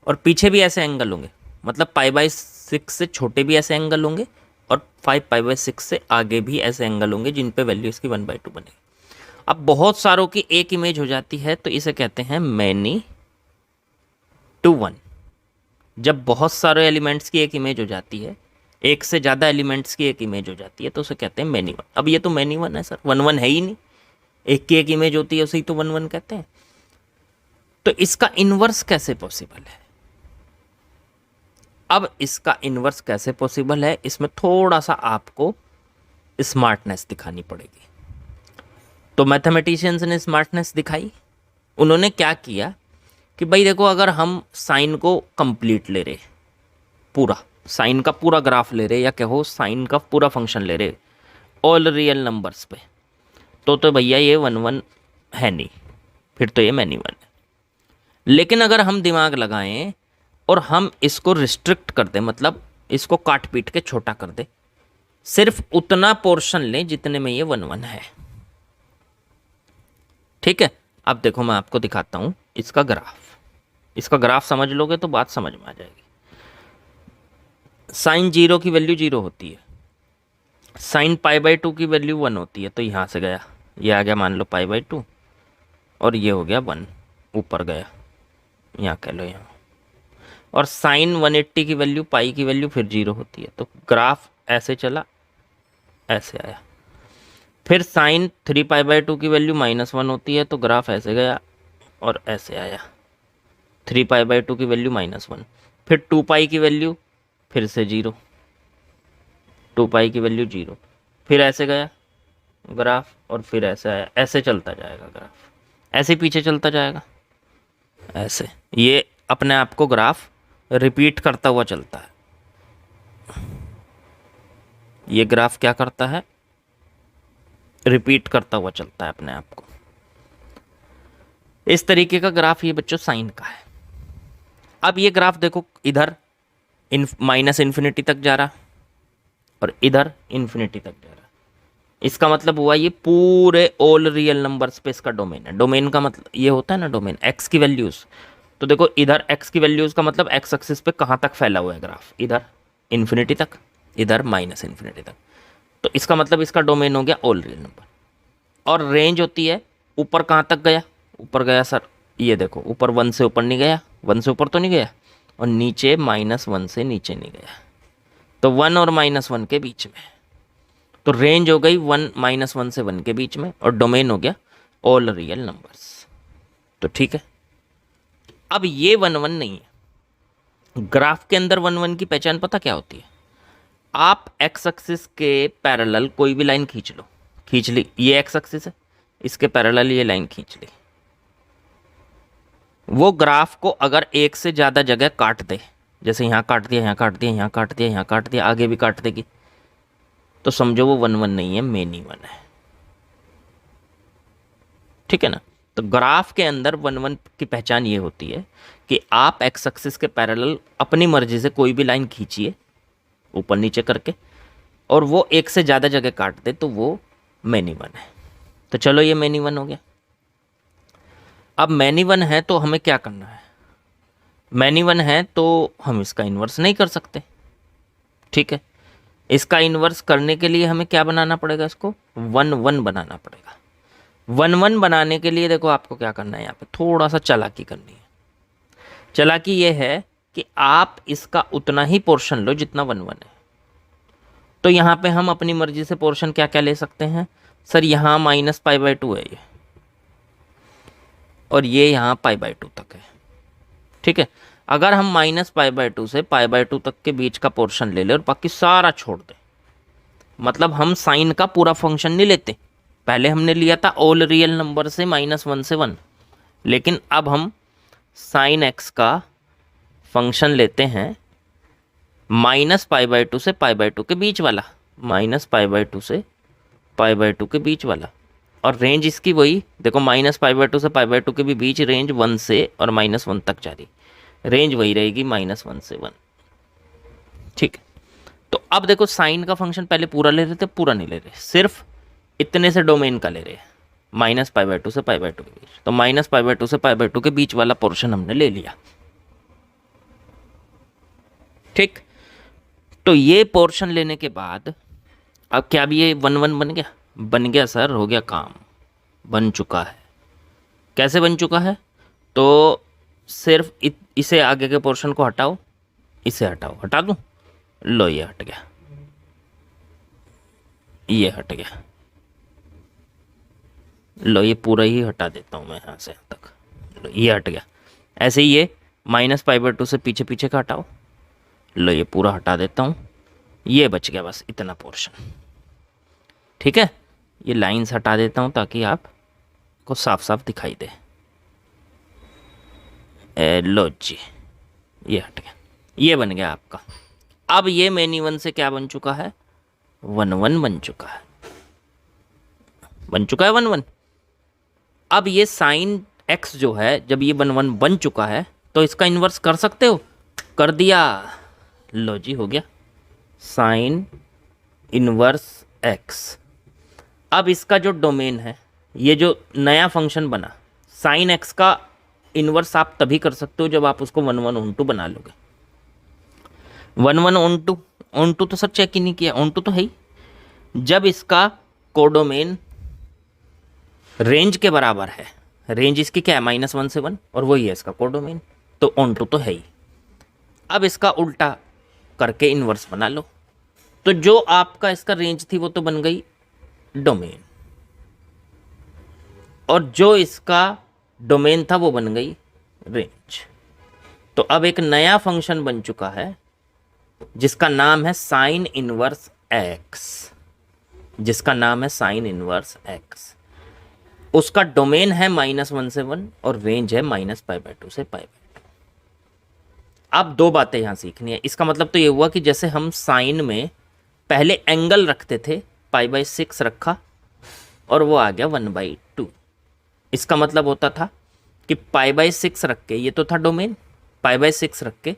और पीछे भी ऐसे एंगल होंगे, मतलब π/6 से छोटे भी ऐसे एंगल होंगे और 5π/6 से आगे भी ऐसे एंगल होंगे जिन पे वैल्यू इसकी 1/2 बनेगी। अब बहुत सारों की एक इमेज हो जाती है तो इसे कहते हैं मैनी टू वन। जब बहुत सारे एलिमेंट्स की एक इमेज हो जाती है, एक से ज़्यादा एलिमेंट्स की एक इमेज हो जाती है, तो उसे कहते हैं मैनी वन। अब ये तो मैनी वन है सर, 1/1 है ही नहीं, एक की एक इमेज होती है उसे ही तो 1/1 कहते हैं। तो इसका इन्वर्स कैसे पॉसिबल है? अब इसका इन्वर्स कैसे पॉसिबल है, इसमें थोड़ा सा आपको स्मार्टनेस दिखानी पड़ेगी। तो मैथमेटिशियंस ने स्मार्टनेस दिखाई। उन्होंने क्या किया कि भाई देखो, अगर हम साइन को कंप्लीट ले रहे, पूरा साइन का पूरा ग्राफ ले रहे, या कहो साइन का पूरा फंक्शन ले रहे ऑल रियल नंबर्स पे, तो भैया ये 1/1 है नहीं, फिर तो ये मैनी वन है। लेकिन अगर हम दिमाग लगाएं और हम इसको रिस्ट्रिक्ट कर दें, मतलब इसको काट पीट के छोटा कर दें, सिर्फ उतना पोर्शन लें जितने में ये 1/1 है। ठीक है, अब देखो मैं आपको दिखाता हूं इसका ग्राफ। इसका ग्राफ समझ लोगे तो बात समझ में आ जाएगी। साइन 0 की वैल्यू 0 होती है, साइन π/2 की वैल्यू 1 होती है, तो यहाँ से गया, ये आ गया मान लो π/2, और ये हो गया 1, ऊपर गया, यहाँ कह लो यहाँ। और साइन 180 की वैल्यू, पाई की वैल्यू फिर 0 होती है, तो ग्राफ ऐसे चला, ऐसे आया। फिर साइन 3π/2 की वैल्यू -1 होती है, तो ग्राफ ऐसे गया और ऐसे आया, 3π/2 की वैल्यू -1। फिर 2π की वैल्यू फिर से 0, 2π की वैल्यू 0, फिर ऐसे गया ग्राफ और फिर ऐसे आया। ऐसे चलता जाएगा ग्राफ, ऐसे पीछे चलता जाएगा, ऐसे ये अपने आप को ग्राफ रिपीट करता हुआ चलता है। ये ग्राफ क्या करता है, रिपीट करता हुआ चलता है अपने आप को। इस तरीके का ग्राफ ये बच्चों साइन का है। अब ये ग्राफ देखो, इधर -∞ तक जा रहा और इधर इन्फिनिटी तक जा रहा। इसका मतलब हुआ ये पूरे ऑल रियल नंबर्स पे इसका डोमेन है। डोमेन का मतलब ये होता है ना, डोमेन एक्स की वैल्यूज। तो देखो इधर एक्स की वैल्यूज का मतलब एक्स एक्सिस पे कहाँ तक फैला हुआ है ग्राफ, इधर इन्फिनिटी तक, इधर -∞ तक। तो इसका मतलब इसका डोमेन हो गया ऑल रियल नंबर। और रेंज होती है ऊपर कहाँ तक गया, ऊपर गया सर, ये देखो ऊपर 1 से ऊपर नहीं गया, 1 से ऊपर तो नहीं गया, और नीचे -1 से नीचे नहीं गया, तो 1 और -1 के बीच में। तो रेंज हो गई -1 से 1 के बीच में, और डोमेन हो गया ऑल रियल नंबर्स। तो ठीक है, अब ये 1/1 नहीं है। ग्राफ के अंदर 1/1 की पहचान पता क्या होती है? आप एक्स एक्सिस के पैरेलल कोई भी लाइन खींच लो, खींच ली, ये एक्स एक्सिस है, इसके पैरेलल ये लाइन खींच ली, वो ग्राफ को अगर एक से ज़्यादा जगह काट दे, जैसे यहाँ काट दिया, यहाँ काट दिया, यहाँ काट दिया, यहाँ काट दिया, आगे भी काट देगी, तो समझो वो 1/1 नहीं है, मैनी वन है। ठीक है ना? तो ग्राफ के अंदर 1/1 की पहचान ये होती है कि आप एक्स एक्सिस के पैरेलल अपनी मर्जी से कोई भी लाइन खींचिए ऊपर नीचे करके, और वो एक से ज़्यादा जगह काट दे, तो वो मैनी वन है। तो चलो ये मैनी वन हो गया। अब मैनी वन है तो हमें क्या करना है? मैनी वन है तो हम इसका इन्वर्स नहीं कर सकते। ठीक है, इसका इन्वर्स करने के लिए हमें क्या बनाना पड़ेगा? इसको 1/1 बनाना पड़ेगा। 1/1 बनाने के लिए देखो आपको क्या करना है, यहाँ पे थोड़ा सा चालाकी करनी है। चालाकी ये है कि आप इसका उतना ही पोर्शन लो जितना 1/1 है। तो यहाँ पे हम अपनी मर्जी से पोर्शन क्या क्या ले सकते हैं? सर यहाँ -π/2 है ये, और ये यहाँ π/2 तक है। ठीक है, अगर हम -π/2 से π/2 तक के बीच का पोर्शन ले लें और बाकी सारा छोड़ दें, मतलब हम साइन का पूरा फंक्शन नहीं लेते। पहले हमने लिया था ऑल रियल नंबर से -1 से 1, लेकिन अब हम साइन एक्स का फंक्शन लेते हैं -π/2 से π/2 के बीच वाला, -π/2 से π/2 के बीच वाला। और रेंज इसकी वही देखो, -π/2 से π/2 के भी बीच रेंज 1 से और -1 तक जा रही, रेंज वही रहेगी -1 से 1। ठीक है, तो अब देखो साइन का फंक्शन पहले पूरा ले रहे थे, पूरा नहीं ले रहे, सिर्फ इतने से डोमेन का ले रहे हैं, -π/2 से π/2 के बीच। तो -π/2 से π/2 के बीच वाला पोर्शन हमने ले लिया। ठीक, तो ये पोर्शन लेने के बाद अब क्या भी ये 1 1 बन गया? बन गया सर, हो गया काम, बन चुका है। कैसे बन चुका है? तो सिर्फ इसे आगे के पोर्शन को हटाओ, इसे हटाओ, हटा दूं, लो ये हट गया, ये हट गया, लो ये पूरा ही हटा देता हूँ मैं यहाँ से यहाँ तक, लो ये हट गया। ऐसे ही ये -π/2 से पीछे पीछे का हटाओ, लो ये पूरा हटा देता हूँ, ये बच गया बस इतना पोर्शन। ठीक है, ये लाइंस हटा देता हूँ ताकि आपको साफ साफ दिखाई दे। लो जी, ये हट गया, ये बन गया आपका। अब ये मेनी 1 से क्या बन चुका है? 1 1 बन चुका है, बन चुका है 1 1। अब ये साइन एक्स जो है, जब ये 1 1 बन चुका है तो इसका इन्वर्स कर सकते हो, कर दिया, लो जी हो गया साइन इन्वर्स एक्स। अब इसका जो डोमेन है, ये जो नया फंक्शन बना साइन एक्स का इन्वर्स, आप तभी कर सकते हो जब आप उसको 1 1 ऑन 2 बना लोगे। 1 1 ऑन 2 तो सर चेक ही नहीं किया, ऑन 2 तो है ही। जब इसका कोडोमेन रेंज के बराबर है, रेंज इसकी क्या है? -1 से 1, और वही है इसका कोडोमेन, तो ऑन 2 तो है ही। अब इसका उल्टा करके इन्वर्स बना लो, तो जो आपका इसका रेंज थी वो तो बन गई डोमेन, और जो इसका डोमेन था वो बन गई रेंज। तो अब एक नया फंक्शन बन चुका है जिसका नाम है साइन इनवर्स एक्स, जिसका नाम है साइन इनवर्स एक्स। उसका डोमेन है -1 से 1 और रेंज है -π/2 से π/2। अब दो बातें यहां सीखनी है। इसका मतलब तो ये हुआ कि जैसे हम साइन में पहले एंगल रखते थे, π/6 रखा और वो आ गया 1/2। इसका मतलब होता था कि π/6 रख के, ये तो था डोमेन, π/6 रख के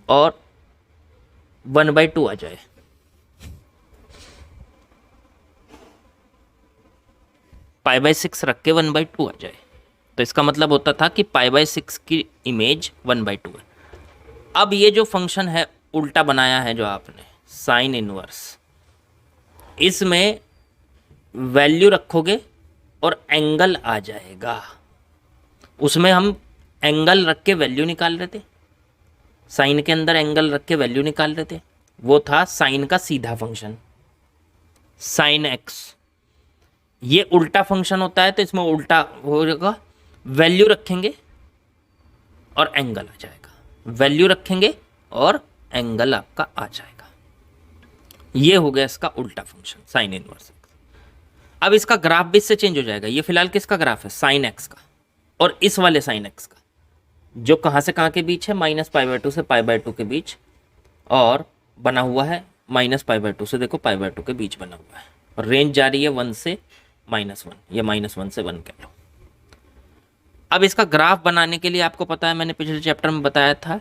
और 1/2 आ जाए, π/6 रख के 1/2 आ जाए, तो इसका मतलब होता था कि π/6 की इमेज 1/2 है। अब ये जो फंक्शन है उल्टा बनाया है जो आपने, साइन इनवर्स, इसमें वैल्यू रखोगे और एंगल आ जाएगा। उसमें हम एंगल रख के वैल्यू निकाल रहे थे, साइन के अंदर एंगल रख के वैल्यू निकाल रहे थे, वो था साइन का सीधा फंक्शन साइन एक्स। ये उल्टा फंक्शन होता है तो इसमें उल्टा हो जाएगा, वैल्यू रखेंगे और एंगल आ जाएगा, वैल्यू रखेंगे और एंगल आपका आ जाएगा। ये हो गया इसका उल्टा फंक्शन साइन इनवर्स एक्स। अब इसका ग्राफ भी इससे चेंज हो जाएगा। ये फिलहाल किसका ग्राफ है? साइन एक्स का, और इस वाले साइन एक्स का जो कहाँ से कहाँ के बीच है, -π/2 से π/2 के बीच, और बना हुआ है -π/2 से देखो π/2 के बीच बना हुआ है, और रेंज जा रही है 1 से -1 या -1 से 1 कह लो। अब इसका ग्राफ बनाने के लिए आपको पता है, मैंने पिछले चैप्टर में बताया था,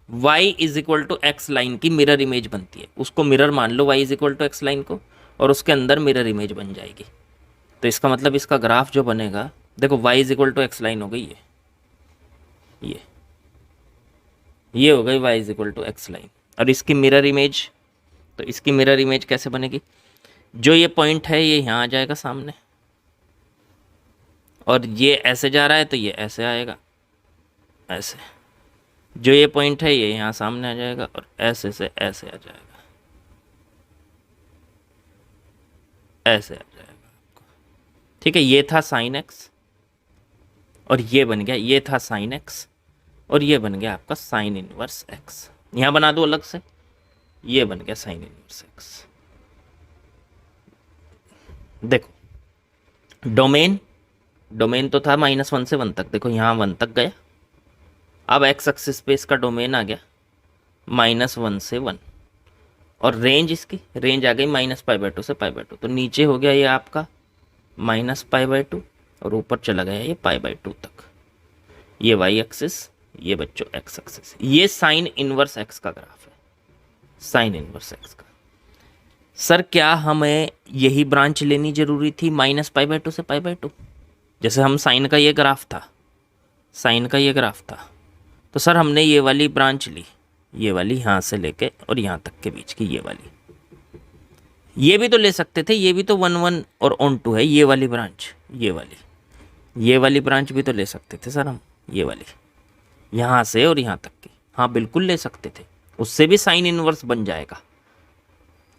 y = x लाइन की मिरर इमेज बनती है। उसको मिरर मान लो y = x लाइन को, और उसके अंदर मिरर इमेज बन जाएगी। तो इसका मतलब इसका ग्राफ जो बनेगा, देखो y = x लाइन हो गई है, ये हो गई y = x लाइन, और इसकी मिरर इमेज, तो इसकी मिरर इमेज कैसे बनेगी? जो ये पॉइंट है ये यहाँ आ जाएगा सामने, और ये ऐसे जा रहा है तो ये ऐसे आएगा, ऐसे। जो ये पॉइंट है ये यहाँ सामने आ जाएगा और ऐसे से ऐसे आ जाएगा, ऐसे आ जाएगा आपको। ठीक है, ये था साइन एक्स और ये बन गया, ये था साइन एक्स और ये बन गया आपका साइन इनवर्स एक्स। यहाँ बना दो अलग से, ये बन गया साइन इनवर्स एक्स। देखो, डोमेन डोमेन तो था -1 से 1 तक, देखो यहाँ 1 तक गया। अब एक्स एक्सिस पे इसका डोमेन आ गया -1 से 1, और रेंज इसकी रेंज आ गई -π/2 से π/2। तो नीचे हो गया ये आपका -π/2 और ऊपर चला गया ये π/2 तक। ये वाई एक्सिस, ये बच्चों एक्स एक्सिस। ये साइन इनवर्स एक्स का ग्राफ है, साइन इनवर्स एक्स का। सर क्या हमें यही ब्रांच लेनी जरूरी थी -π/2 से π/2? जैसे हम साइन का ये ग्राफ था, साइन का ये ग्राफ था, तो सर हमने ये वाली ब्रांच ली, ये वाली यहाँ से लेके और यहाँ तक के बीच की ये वाली। ये भी तो ले सकते थे, ये भी तो 1 1 और ऑन 2 है, ये वाली ब्रांच, ये वाली ब्रांच भी तो ले सकते थे सर हम, ये वाली यहाँ से और यहाँ तक की। हाँ बिल्कुल ले सकते थे, उससे भी साइन इनवर्स बन जाएगा।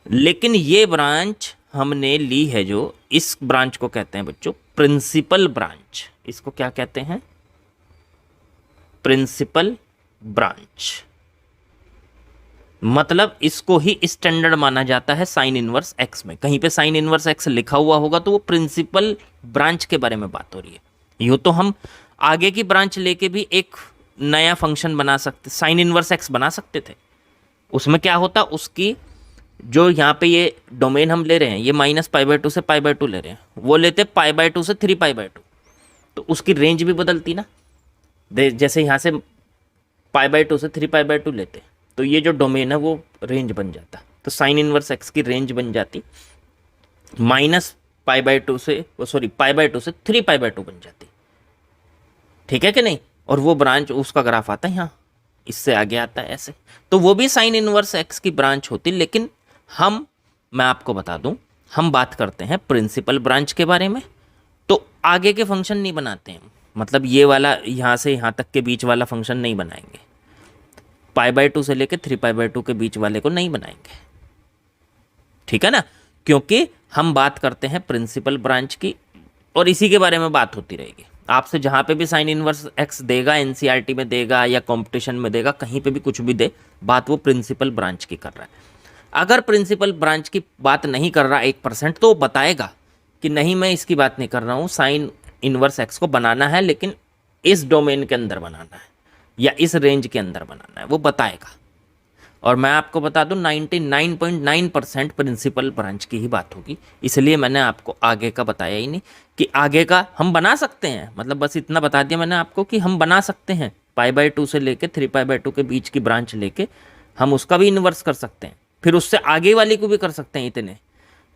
लेकिन ये ब्रांच हमने ली है जो, इस ब्रांच को कहते हैं बच्चों प्रिंसिपल ब्रांच। इसको क्या कहते हैं? Principal branch. मतलब इसको ही स्टैंडर्ड माना जाता है साइन इनवर्स एक्स में। कहीं पे साइन इनवर्स एक्स लिखा हुआ होगा तो वो प्रिंसिपल ब्रांच के बारे में बात हो रही है। यूँ तो हम आगे की ब्रांच लेके भी एक नया फंक्शन बना सकते, साइन इनवर्स एक्स बना सकते थे। उसमें क्या होता, उसकी जो यहाँ पे ये डोमेन हम ले रहे हैं, ये -π/2 से π/2 ले रहे हैं, वो लेते π/2 से 3π/2, तो उसकी रेंज भी बदलती ना। जैसे यहाँ से π/2 से 3π/2 लेते, तो ये जो डोमेन है वो रेंज बन जाता। तो साइन इनवर्स एक्स की रेंज बन जाती -π/2 से, π/2 से 3π/2 बन जाती। ठीक है कि नहीं? और वो ब्रांच, उसका ग्राफ आता है यहाँ, इससे आगे आता है ऐसे। तो वो भी साइन इनवर्स एक्स की ब्रांच होती। लेकिन मैं आपको बता दूं, हम बात करते हैं प्रिंसिपल ब्रांच के बारे में। तो आगे के फंक्शन नहीं बनाते हैं, मतलब ये वाला यहाँ से यहाँ तक के बीच वाला फंक्शन नहीं बनाएंगे, π/2 से लेके 3π/2 के बीच वाले को नहीं बनाएंगे। ठीक है ना? क्योंकि हम बात करते हैं प्रिंसिपल ब्रांच की, और इसी के बारे में बात होती रहेगी। आपसे जहाँ पे भी साइन इनवर्स एक्स देगा, एनसीईआरटी में देगा या कंपटीशन में देगा, कहीं पे भी कुछ भी दे, बात वो प्रिंसिपल ब्रांच की कर रहा है। अगर प्रिंसिपल ब्रांच की बात नहीं कर रहा 1%, तो वो बताएगा कि नहीं मैं इसकी बात नहीं कर रहा हूँ, साइन इनवर्स एक्स को बनाना है लेकिन इस डोमेन के अंदर बनाना है या इस रेंज के अंदर बनाना है, वो बताएगा। और मैं आपको बता दूं 99.9% प्रिंसिपल ब्रांच की ही बात होगी। इसलिए मैंने आपको आगे का बताया ही नहीं कि आगे का हम बना सकते हैं, मतलब बस इतना बता दिया मैंने आपको कि हम बना सकते हैं π/2 से लेके 3π/2 के बीच की ब्रांच लेके हम उसका भी इन्वर्स कर सकते हैं, फिर उससे आगे वाली को भी कर सकते हैं। इतने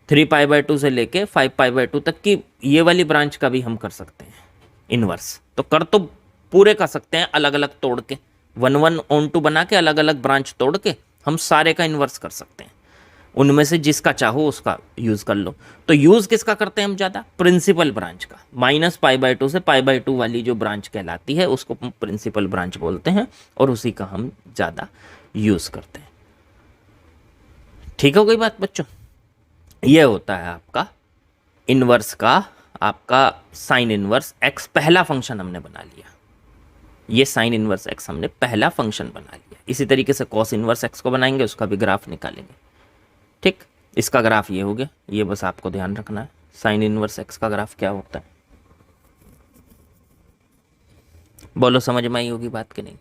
3π/2 से लेके 5π/2 तक की ये वाली ब्रांच का भी हम कर सकते हैं इन्वर्स। तो कर तो पूरे कर सकते हैं, अलग अलग तोड़ के 1 1 ऑन 2 बना के अलग अलग ब्रांच तोड़ के हम सारे का इन्वर्स कर सकते हैं। उनमें से जिसका चाहो उसका यूज़ कर लो। तो यूज़ किसका करते हैं हम ज़्यादा? प्रिंसिपल ब्रांच का। -π/2 से π/2 वाली जो ब्रांच कहलाती है उसको हम प्रिंसिपल ब्रांच बोलते हैं, और उसी का हम ज़्यादा यूज़ करते हैं। ठीक हो गई बात बच्चों? ये होता है आपका इन्वर्स का, आपका साइन इन्वर्स एक्स पहला फंक्शन हमने बना लिया। ये साइन इनवर्स एक्स हमने पहला फंक्शन बना लिया। इसी तरीके से कॉस इनवर्स एक्स को बनाएंगे, उसका भी ग्राफ निकालेंगे। ठीक, इसका ग्राफ ये हो गया, ये बस आपको ध्यान रखना है साइन इनवर्स एक्स का ग्राफ क्या होता है। बोलो समझ में आई होगी बात कि नहीं?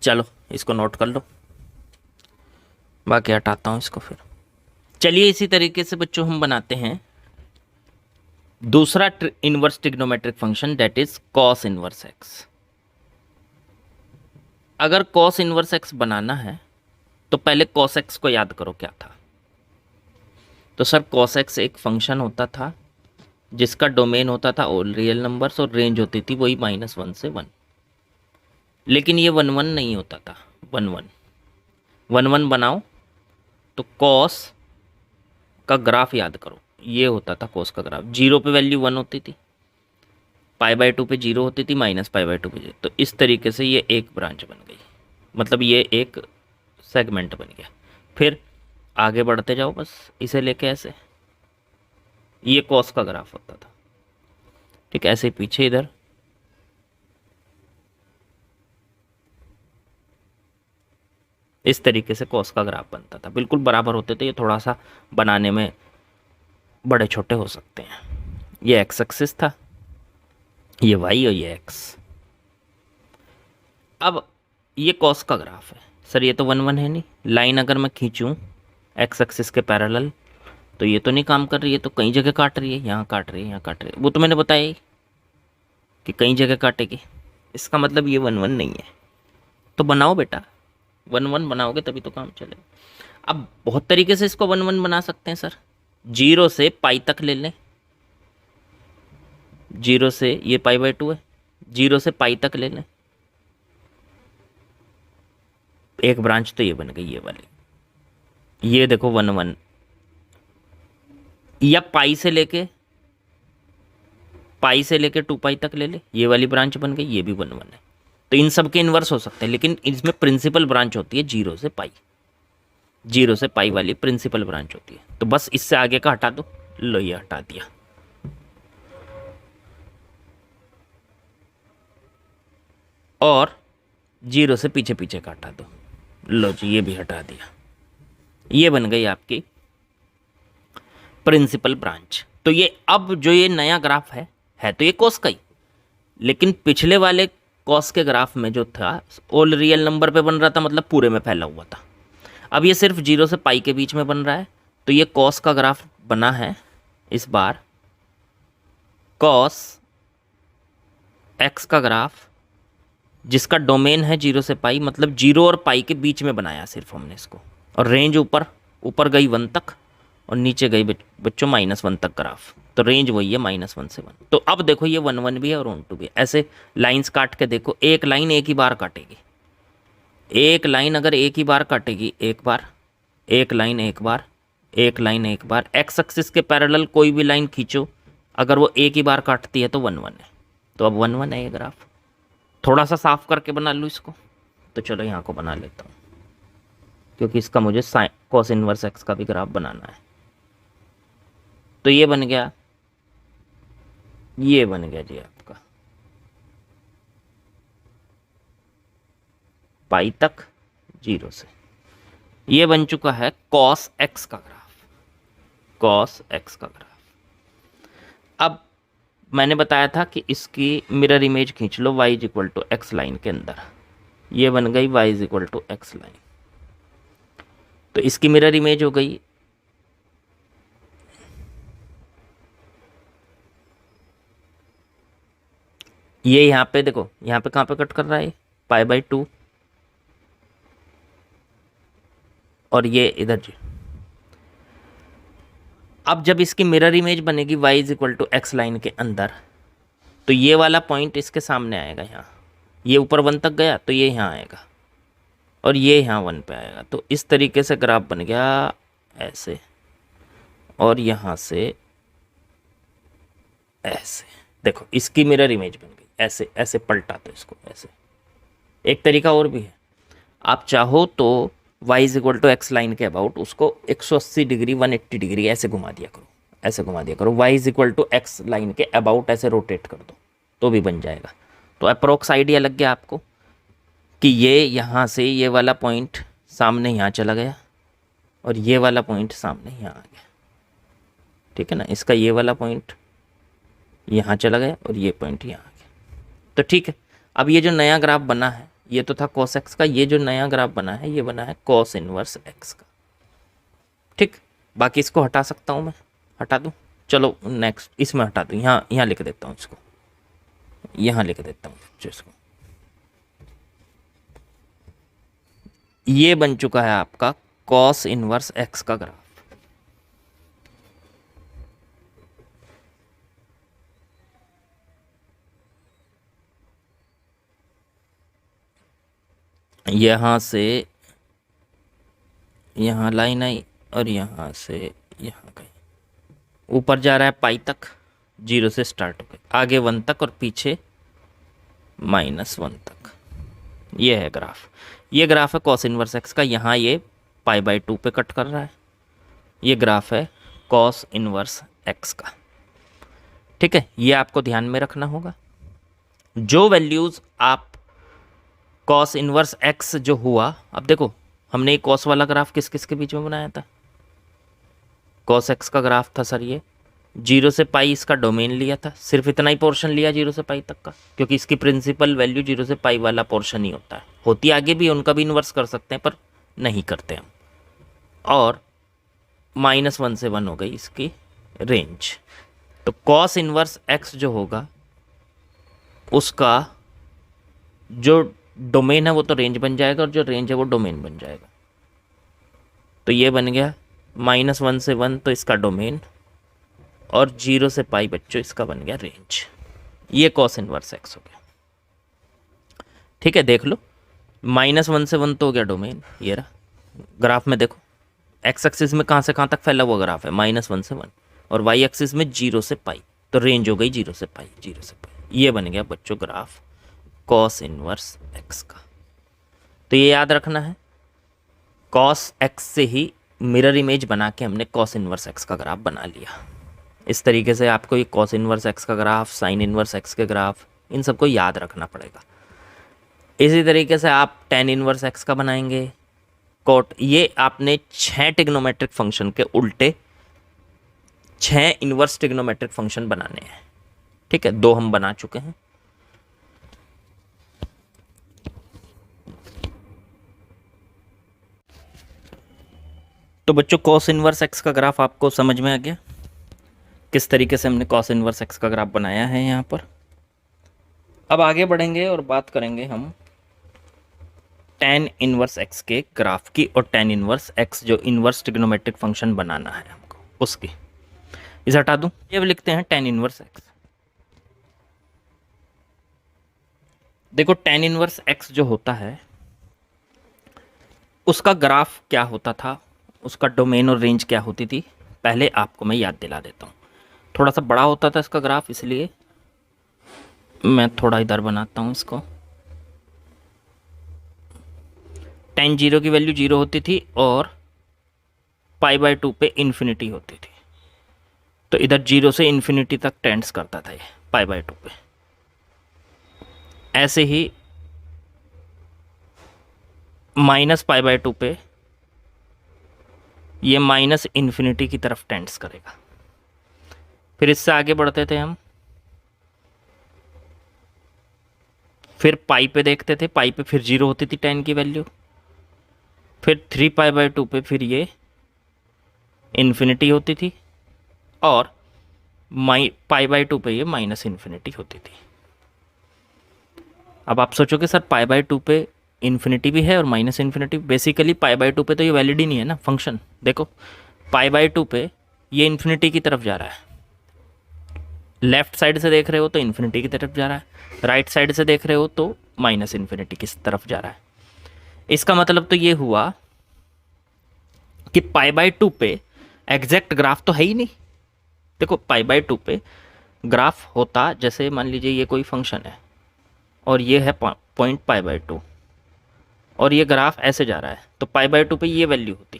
चलो इसको नोट कर लो, बाकी हटाता हूँ इसको फिर। चलिए इसी तरीके से बच्चों हम बनाते हैं दूसरा inverse trigonometric function, that is cos inverse x. अगर कॉस इनवर्स एक्स बनाना है तो पहले कॉस एक्स को याद करो क्या था। तो सर कॉस एक्स एक फंक्शन होता था जिसका डोमेन होता था ऑल रियल नंबर्स और रेंज होती थी वही -1 से 1। लेकिन ये 1 1 नहीं होता था, 1 1 बनाओ तो कॉस का ग्राफ याद करो, ये होता था कॉस का ग्राफ। 0 पे वैल्यू 1 होती थी, π/2 पे 0 होती थी, -π/2 पे 0। तो इस तरीके से ये एक ब्रांच बन गई, मतलब ये एक सेगमेंट बन गया। फिर आगे बढ़ते जाओ बस इसे लेके ऐसे, ये कॉस का ग्राफ होता था। ठीक, ऐसे पीछे इधर इस तरीके से कॉस का ग्राफ बनता था, बिल्कुल बराबर होते थे। ये थोड़ा सा बनाने में बड़े छोटे हो सकते हैं, ये एक्स एक्सिस था, ये वाई और ये एक्स। अब ये कॉस का ग्राफ है सर, ये तो 1 1 है नहीं। लाइन अगर मैं खींचूँ एक्स एक्सिस के पैरेलल तो ये तो नहीं काम कर रही है, तो कई जगह काट रही है, यहाँ काट रही है, यहाँ काट रही है। वो तो मैंने बताया ही कि कई जगह काटेगी, इसका मतलब ये 1 1 नहीं है। तो बनाओ बेटा, 1 1 बनाओगे तभी तो काम चलेगा। अब बहुत तरीके से इसको 1 1 बना सकते हैं सर। 0 से पाई तक ले लें, 0 से ये π/2 है, 0 से पाई तक ले लें। एक ब्रांच तो ये बन गई ये वाली, ये देखो 1 1। या पाई से लेके 2 पाई तक ले ले, ये वाली ब्रांच बन गई, ये भी 1 1 है। तो इन सब के इन्वर्स हो सकते हैं, लेकिन इसमें प्रिंसिपल ब्रांच होती है 0 से पाई। 0 से पाई वाली प्रिंसिपल ब्रांच होती है। तो बस इससे आगे का हटा दो, लो ये हटा दिया। और 0 से पीछे पीछे का हटा दो, लो जी ये भी हटा दिया। ये बन गई आपकी प्रिंसिपल ब्रांच। तो ये अब जो ये नया ग्राफ है तो ये कॉस का ही, लेकिन पिछले वाले कॉस के ग्राफ में जो था ऑल रियल नंबर पे बन रहा था, मतलब पूरे में फैला हुआ था। अब ये सिर्फ 0 से पाई के बीच में बन रहा है। तो ये कॉस का ग्राफ बना है इस बार, कॉस एक्स का ग्राफ, जिसका डोमेन है 0 से पाई, मतलब 0 और पाई के बीच में बनाया सिर्फ हमने इसको। और रेंज ऊपर गई 1 तक और नीचे गई बच्चों -1 तक ग्राफ। तो रेंज वही है -1 से 1। तो अब देखो ये 1 1 भी है और 1 2 भी है। ऐसे लाइंस काट के देखो, एक लाइन एक ही बार काटेगी, एक लाइन अगर एक ही बार काटेगी, एक बार, एक लाइन एक बार, एक लाइन एक बार। एक्स एक्सिस के पैरेलल कोई भी लाइन खींचो, अगर वो एक ही बार काटती है तो 1 1 है। तो अब 1 1 है ये ग्राफ। थोड़ा सा साफ करके बना लूँ इसको, तो चलो यहाँ को बना लेता हूँ, क्योंकि इसका मुझे कॉस इनवर्स एक्स का भी ग्राफ बनाना है। तो ये बन गया, ये बन गया जी आपका पाई तक 0 से। ये बन चुका है कॉस एक्स का ग्राफ, कॉस एक्स का ग्राफ। अब मैंने बताया था कि इसकी मिरर इमेज खींच लो y = x लाइन के अंदर। ये बन गई y = x लाइन। तो इसकी मिरर इमेज हो गई, ये यहाँ पे देखो, यहाँ पे कहाँ पे कट कर रहा है, π/2, और ये इधर जी। अब जब इसकी मिरर इमेज बनेगी y = x लाइन के अंदर, तो ये वाला पॉइंट इसके सामने आएगा यहाँ। ये ऊपर 1 तक गया तो ये यहाँ आएगा, और ये यहाँ 1 पे आएगा। तो इस तरीके से ग्राफ बन गया ऐसे, और यहाँ से ऐसे। देखो इसकी मिरर इमेज बन गई ऐसे, ऐसे पलटा तो इसको ऐसे। एक तरीका और भी है, आप चाहो तो y = x लाइन के अबाउट उसको 180 डिग्री 180 डिग्री ऐसे घुमा दिया करो, ऐसे घुमा दिया करो। y = x लाइन के अबाउट ऐसे रोटेट कर दो तो भी बन जाएगा। तो अप्रोक्स आइडिया लग गया आपको कि ये यहाँ से ये वाला पॉइंट सामने यहाँ चला गया, और ये वाला पॉइंट सामने यहाँ आ गया, ठीक है ना। इसका ये वाला पॉइंट यहाँ चला गया और ये पॉइंट यहाँ आ गया। तो ठीक है, अब ये जो नया ग्राफ बना है ये तो था कॉस एक्स का, ये जो नया ग्राफ बना है ये बना है कॉस इनवर्स एक्स का। ठीक, बाकी इसको हटा सकता हूँ मैं, हटा दूँ। चलो नेक्स्ट इसमें हटा दूँ, यहाँ लिख देता हूँ इसको, यहाँ लिख देता हूँ इसको। ये बन चुका है आपका कॉस इनवर्स एक्स का ग्राफ। यहाँ से यहाँ लाइन आई और यहाँ से यहाँ गई, ऊपर जा रहा है पाई तक, 0 से स्टार्ट हो गए, आगे 1 तक और पीछे -1 तक। ये है ग्राफ, ये ग्राफ है कॉस इनवर्स एक्स का। यहाँ ये π/2 पे कट कर रहा है, ये ग्राफ है कॉस इनवर्स एक्स का। ठीक है, ये आपको ध्यान में रखना होगा। जो वैल्यूज़ आप कॉस इनवर्स एक्स जो हुआ, अब देखो हमने ये कॉस वाला ग्राफ किस किस के बीच में बनाया था, कॉस एक्स का ग्राफ था सर ये, जीरो से पाई इसका डोमेन लिया था, सिर्फ इतना ही पोर्शन लिया जीरो से पाई तक का, क्योंकि इसकी प्रिंसिपल वैल्यू जीरो से पाई वाला पोर्शन ही होता है। होती आगे भी, उनका भी इन्वर्स कर सकते हैं पर नहीं करते हम। और -1 से 1 हो गई इसकी रेंज। तो कॉस इन्वर्स एक्स जो होगा उसका जो डोमेन है वो तो रेंज बन जाएगा, और जो रेंज है वो डोमेन बन जाएगा। तो ये बन गया -1 से 1 तो इसका डोमेन, और 0 से पाई बच्चों इसका बन गया रेंज। ये कॉस इनवर्स एक्स हो गया। ठीक है, देख लो, -1 से 1 तो हो गया डोमेन। ये रहा ग्राफ में, देखो एक्स एक्सिस में कहाँ से कहाँ तक फैला हुआ ग्राफ है, -1 से 1, और वाई एक्सिस में 0 से पाई, तो रेंज हो गई 0 से पाई, 0 से पाई। ये बन गया बच्चों ग्राफ कॉस इनवर्स एक्स का। तो ये याद रखना है, कॉस एक्स से ही मिरर इमेज बना के हमने कॉस इनवर्स एक्स का ग्राफ बना लिया। इस तरीके से आपको ये कॉस इनवर्स एक्स का ग्राफ, साइन इनवर्स एक्स के ग्राफ, इन सबको याद रखना पड़ेगा। इसी तरीके से आप टेन इनवर्स एक्स का बनाएंगे, कोट। ये आपने 6 ट्रिग्नोमेट्रिक फंक्शन के उल्टे 6 इनवर्स ट्रिग्नोमेट्रिक फंक्शन बनाने हैं। ठीक है, 2 हम बना चुके हैं। तो बच्चों कॉस इनवर्स एक्स का ग्राफ आपको समझ में आ गया, किस तरीके से हमने कॉस इनवर्स एक्स का ग्राफ बनाया है यहाँ पर। अब आगे बढ़ेंगे और बात करेंगे हम टेन इनवर्स एक्स के ग्राफ की, और टेन इनवर्स एक्स जो इनवर्स ट्रिग्नोमेट्रिक फंक्शन बनाना है हमको उसकी। इसे हटा दूं, ये भी लिखते हैं टेन इनवर्स एक्स। देखो टेन इनवर्स एक्स जो होता है उसका ग्राफ क्या होता था, उसका डोमेन और रेंज क्या होती थी, पहले आपको मैं याद दिला देता हूँ। थोड़ा सा बड़ा होता था इसका ग्राफ, इसलिए मैं थोड़ा इधर बनाता हूँ इसको। टेन 0 की वैल्यू 0 होती थी और π/2 पे इन्फिनिटी होती थी। तो इधर 0 से इन्फिनिटी तक टेंड्स करता था ये π/2 पे। ऐसे ही -π/2 पे ये -इन्फिनिटी की तरफ टेंड्स करेगा। फिर इससे आगे बढ़ते थे हम, फिर पाई पे देखते थे, पाई पे फिर 0 होती थी टेन की वैल्यू, फिर 3π/2 पे फिर ये इन्फिनिटी होती थी, और π/2 पे ये -इन्फिनिटी होती थी। अब आप सोचोगे सर π/2 पे इन्फिनिटी भी है और -इन्फिनिटी, बेसिकली π/2 पे तो ये वैलिड ही नहीं है ना फंक्शन। देखो π/2 पे ये इन्फिनिटी की तरफ जा रहा है, लेफ्ट साइड से देख रहे हो तो इन्फिनिटी की तरफ जा रहा है, राइट साइड से देख रहे हो तो -इन्फिनिटी की तरफ जा रहा है। इसका मतलब तो ये हुआ कि π/2 पे एग्जैक्ट ग्राफ तो है ही नहीं। देखो π/2 पे ग्राफ होता, जैसे मान लीजिए ये कोई फंक्शन है और ये है पॉइंट π/2, और ये ग्राफ ऐसे जा रहा है, तो π/2 पे ये वैल्यू होती।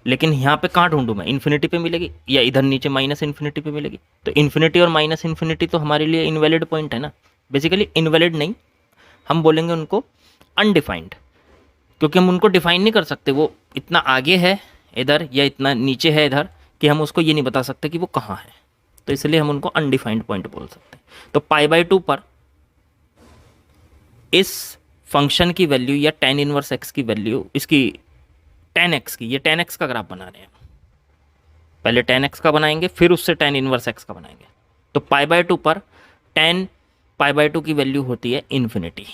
लेकिन यहाँ पे कहाँ ढूंढूं मैं, इन्फिनिटी पे मिलेगी या इधर नीचे -इन्फिनिटी पे मिलेगी? तो इन्फिनिटी और -इन्फिनिटी तो हमारे लिए इनवैलिड पॉइंट है ना। बेसिकली इनवैलिड नहीं, हम बोलेंगे उनको अनडिफाइंड, क्योंकि हम उनको डिफाइन नहीं कर सकते। वो इतना आगे है इधर या इतना नीचे है इधर कि हम उसको ये नहीं बता सकते कि वो कहाँ है, तो इसलिए हम उनको अनडिफाइंड पॉइंट बोल सकते हैं। तो π/2 पर इस फंक्शन की वैल्यू या टेन इनवर्स एक्स की वैल्यू, इसकी 10x की, ये 10x का ग्राफ बना रहे हैं। पहले 10x का बनाएंगे, फिर उससे टेन इनवर्स एक्स का बनाएंगे। तो π/2 पर 10 π/2 की वैल्यू होती है इन्फिनिटी,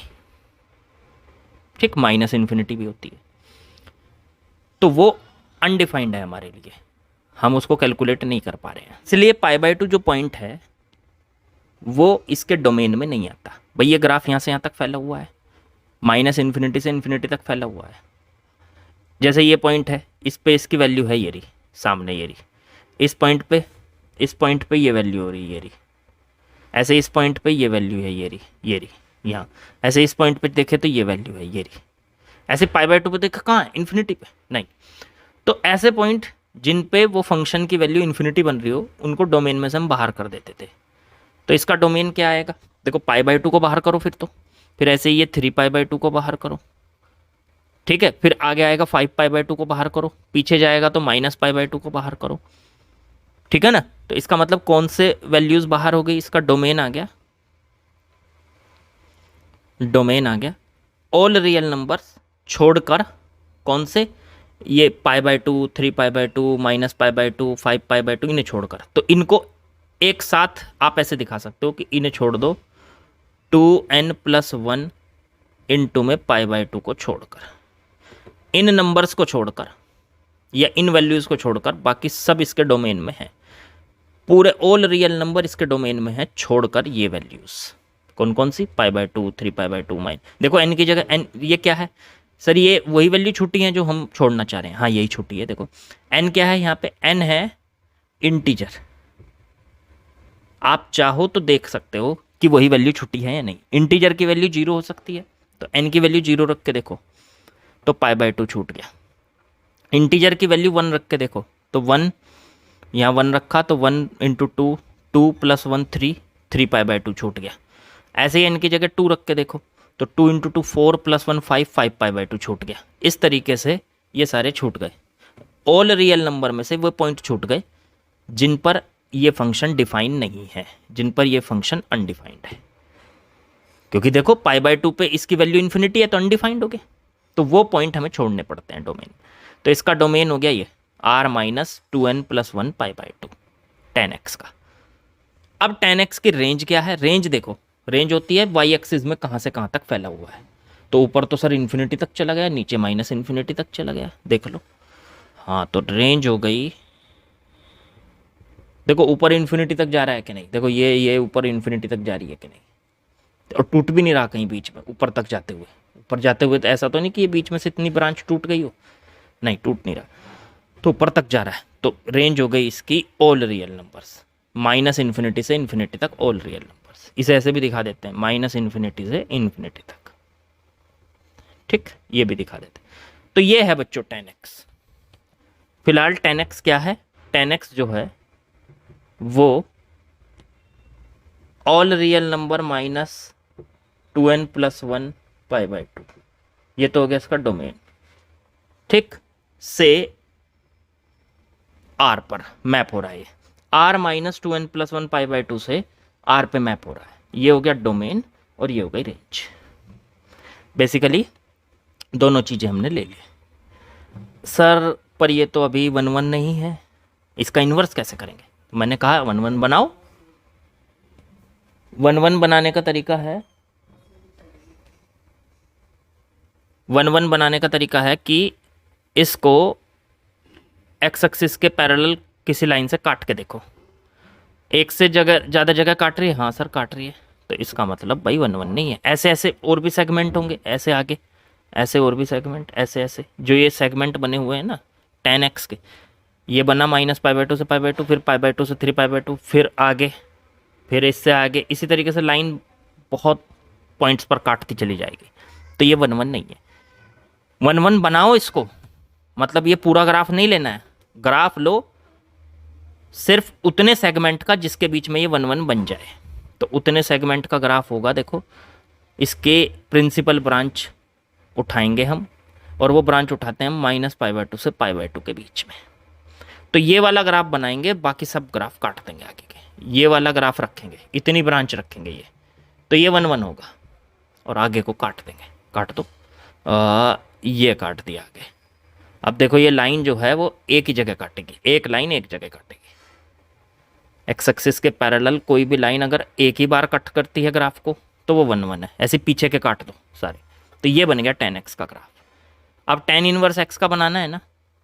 ठीक, -इन्फिनिटी भी होती है। तो वो अनडिफाइंड है हमारे लिए, हम उसको कैलकुलेट नहीं कर पा रहे हैं, इसलिए π/2 जो पॉइंट है वो इसके डोमेन में नहीं आता। भाई ये ग्राफ यहाँ से यहाँ तक फैला हुआ है, -इन्फिनिटी से इन्फिनिटी तक फैला हुआ है। जैसे ये पॉइंट है, इस पे इसकी वैल्यू है ये रही सामने, ये रही। इस पॉइंट पे ये वैल्यू हो रही है ये रही। ऐसे इस पॉइंट पे ये वैल्यू है ये रही यहाँ। ऐसे इस पॉइंट पे देखे तो ये वैल्यू है ये रही। ऐसे π/2 पे देखा कहाँ है, इन्फिनिटी पे नहीं। तो ऐसे पॉइंट जिन पे वो फंक्शन की वैल्यू इन्फिनिटी बन रही हो, उनको डोमेन में से हम बाहर कर देते थे। तो इसका डोमेन क्या आएगा, देखो π/2 को बाहर करो, फिर ऐसे ही ये 3π/2 को बाहर करो, ठीक है। फिर आगे आएगा 5π/2 को बाहर करो, पीछे जाएगा तो -π/2 को बाहर करो, ठीक है ना। तो इसका मतलब कौन से वैल्यूज बाहर हो गई, इसका डोमेन आ गया, डोमेन आ गया ऑल रियल नंबर्स छोड़कर, कौन से, ये π/2, 3π/2, -π/2, 5π/2, इन्हें छोड़कर। तो इनको एक साथ आप ऐसे दिखा सकते हो कि इन्हें छोड़ दो 2n+1 इंटू में π/2 को छोड़कर, इन नंबर्स को छोड़कर या इन वैल्यूज़ को छोड़कर, बाकी सब इसके डोमेन में है, पूरे ऑल रियल नंबर इसके डोमेन में है, छोड़कर ये वैल्यूज़ कौन कौन सी, π/2, 3π/2 माइन, देखो n की जगह n, ये क्या है सर, ये वही वैल्यू छूटी है जो हम छोड़ना चाह रहे हैं, हाँ यही छूटी है। देखो n क्या है यहाँ पे, n है इंटीजर, आप चाहो तो देख सकते हो कि वही वैल्यू छुट्टी है या नहीं। इंटीजर की वैल्यू 0 हो सकती है, तो n की वैल्यू 0 रख के देखो तो π/2 छूट गया। इंटीजर की वैल्यू 1 रख के देखो तो 1, यहाँ 1 रखा तो 1 × 2, 2 + 1 3, 3π/2 छूट गया। ऐसे ही n की जगह 2 रख के देखो तो 2 × 2 4 + 1 5, 5π/2 छूट गया। इस तरीके से ये सारे छूट गए, ऑल रियल नंबर में से वो पॉइंट छूट गए जिन पर ये फंक्शन डिफाइन नहीं है, जिन पर ये फंक्शन अनडिफाइंड है। क्योंकि देखो π/2 पे इसकी वैल्यू इन्फिनिटी है तो अनडिफाइंड हो गया, तो वो पॉइंट हमें छोड़ने पड़ते हैं डोमेन। तो इसका डोमेन हो गया ये r-2n+1 π/2 10x का। अब 10x की रेंज क्या है, रेंज देखो, रेंज होती है y एक्सिस में कहाँ से कहाँ तक फैला हुआ है। तो ऊपर तो सर इन्फिनिटी तक चला गया, नीचे -∞ तक चला गया, देख लो। हाँ तो रेंज हो गई, देखो ऊपर इन्फिनिटी तक जा रहा है कि नहीं, देखो ये ऊपर इन्फिनिटी तक जा रही है कि नहीं, और टूट भी नहीं रहा कहीं बीच में, ऊपर तक जाते हुए, ऊपर जाते हुए तो ऐसा तो नहीं कि ये बीच में से इतनी ब्रांच टूट गई हो, नहीं टूट नहीं रहा, तो ऊपर तक जा रहा है। तो रेंज हो गई इसकी ऑल रियल नंबर्स, -∞ से इन्फिनिटी तक ऑल रियल नंबर्स। इसे ऐसे भी दिखा देते हैं, -∞ से इन्फिनिटी तक, ठीक, ये भी दिखा देते हैं। तो ये है बच्चों 10x। फिलहाल 10x क्या है, 10x जो है वो ऑल रियल नंबर -2n+1 π/2, ये तो हो गया इसका डोमेन, ठीक, से r पर मैप हो रहा है, ये r-2n+1 π/2 से r पे मैप हो रहा है, ये हो गया डोमेन और ये हो गई रेंज। बेसिकली दोनों चीज़ें हमने ले ली। सर पर ये तो अभी 1 1 नहीं है, इसका इन्वर्स कैसे करेंगे, तो मैंने कहा 1 1 बनाओ। 1 1 बनाने का तरीका है, 1 1 बनाने का तरीका है कि इसको एक्स एक्सिस के पैरेलल किसी लाइन से काट के देखो, एक से जगह ज़्यादा जगह काट रही है, हाँ सर काट रही है, तो इसका मतलब भाई 1 1 नहीं है। ऐसे ऐसे और भी सेगमेंट होंगे, ऐसे आगे ऐसे और भी सेगमेंट, ऐसे ऐसे जो ये सेगमेंट बने हुए हैं ना 10x के, ये बना -π/2 से π/2, फिर π/2 से 3π/2, फिर आगे, फिर इससे आगे, इसी तरीके से लाइन बहुत पॉइंट्स पर काटती चली जाएगी। तो ये 1 1 नहीं है। 1 1 बनाओ इसको, मतलब ये पूरा ग्राफ नहीं लेना है, ग्राफ लो सिर्फ उतने सेगमेंट का जिसके बीच में ये 1 1 बन जाए। तो उतने सेगमेंट का ग्राफ होगा, देखो इसके प्रिंसिपल ब्रांच उठाएंगे हम, और वो ब्रांच उठाते हैं हम -π/2 से π/2 के बीच में। तो ये वाला ग्राफ बनाएंगे, बाकी सब ग्राफ काट देंगे आगे के, ये वाला ग्राफ रखेंगे, इतनी ब्रांच रखेंगे ये, तो ये 1 1 होगा, और आगे को काट देंगे, काट दो, ये काट दिया आगे। अब देखो ये लाइन जो है वो एक ही जगह काटेगी, एक लाइन एक जगह काटेगी। एक्स एक्सिस के पैरेलल कोई भी लाइन अगर एक ही बार कट करती है ग्राफ को तो वो 1 1 है, ऐसे पीछे के काट दो सारे। तो ये बन गया 10x का ग्राफ। अब tan इनवर्स x का बनाना है ना,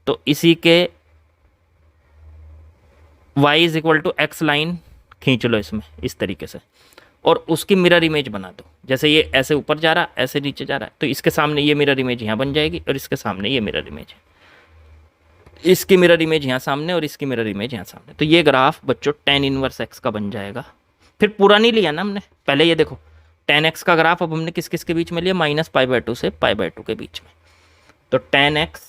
तो इसी के y = x लाइन खींच लो इसमें इस तरीके से, और उसकी मिरर इमेज बना दो। जैसे ये ऐसे ऊपर जा रहा है, ऐसे नीचे जा रहा है, तो इसके सामने ये मिरर इमेज यहाँ बन जाएगी, और इसके सामने ये मिरर इमेज है, इसकी मिरर इमेज यहाँ सामने, और इसकी मिरर इमेज यहाँ सामने। तो ये ग्राफ बच्चों tan इनवर्स x का बन जाएगा। फिर पूरा नहीं लिया ना हमने, पहले ये देखो 10x का ग्राफ अब हमने किस किस के बीच में लिया, -π/2 से π/2 के बीच में। तो 10x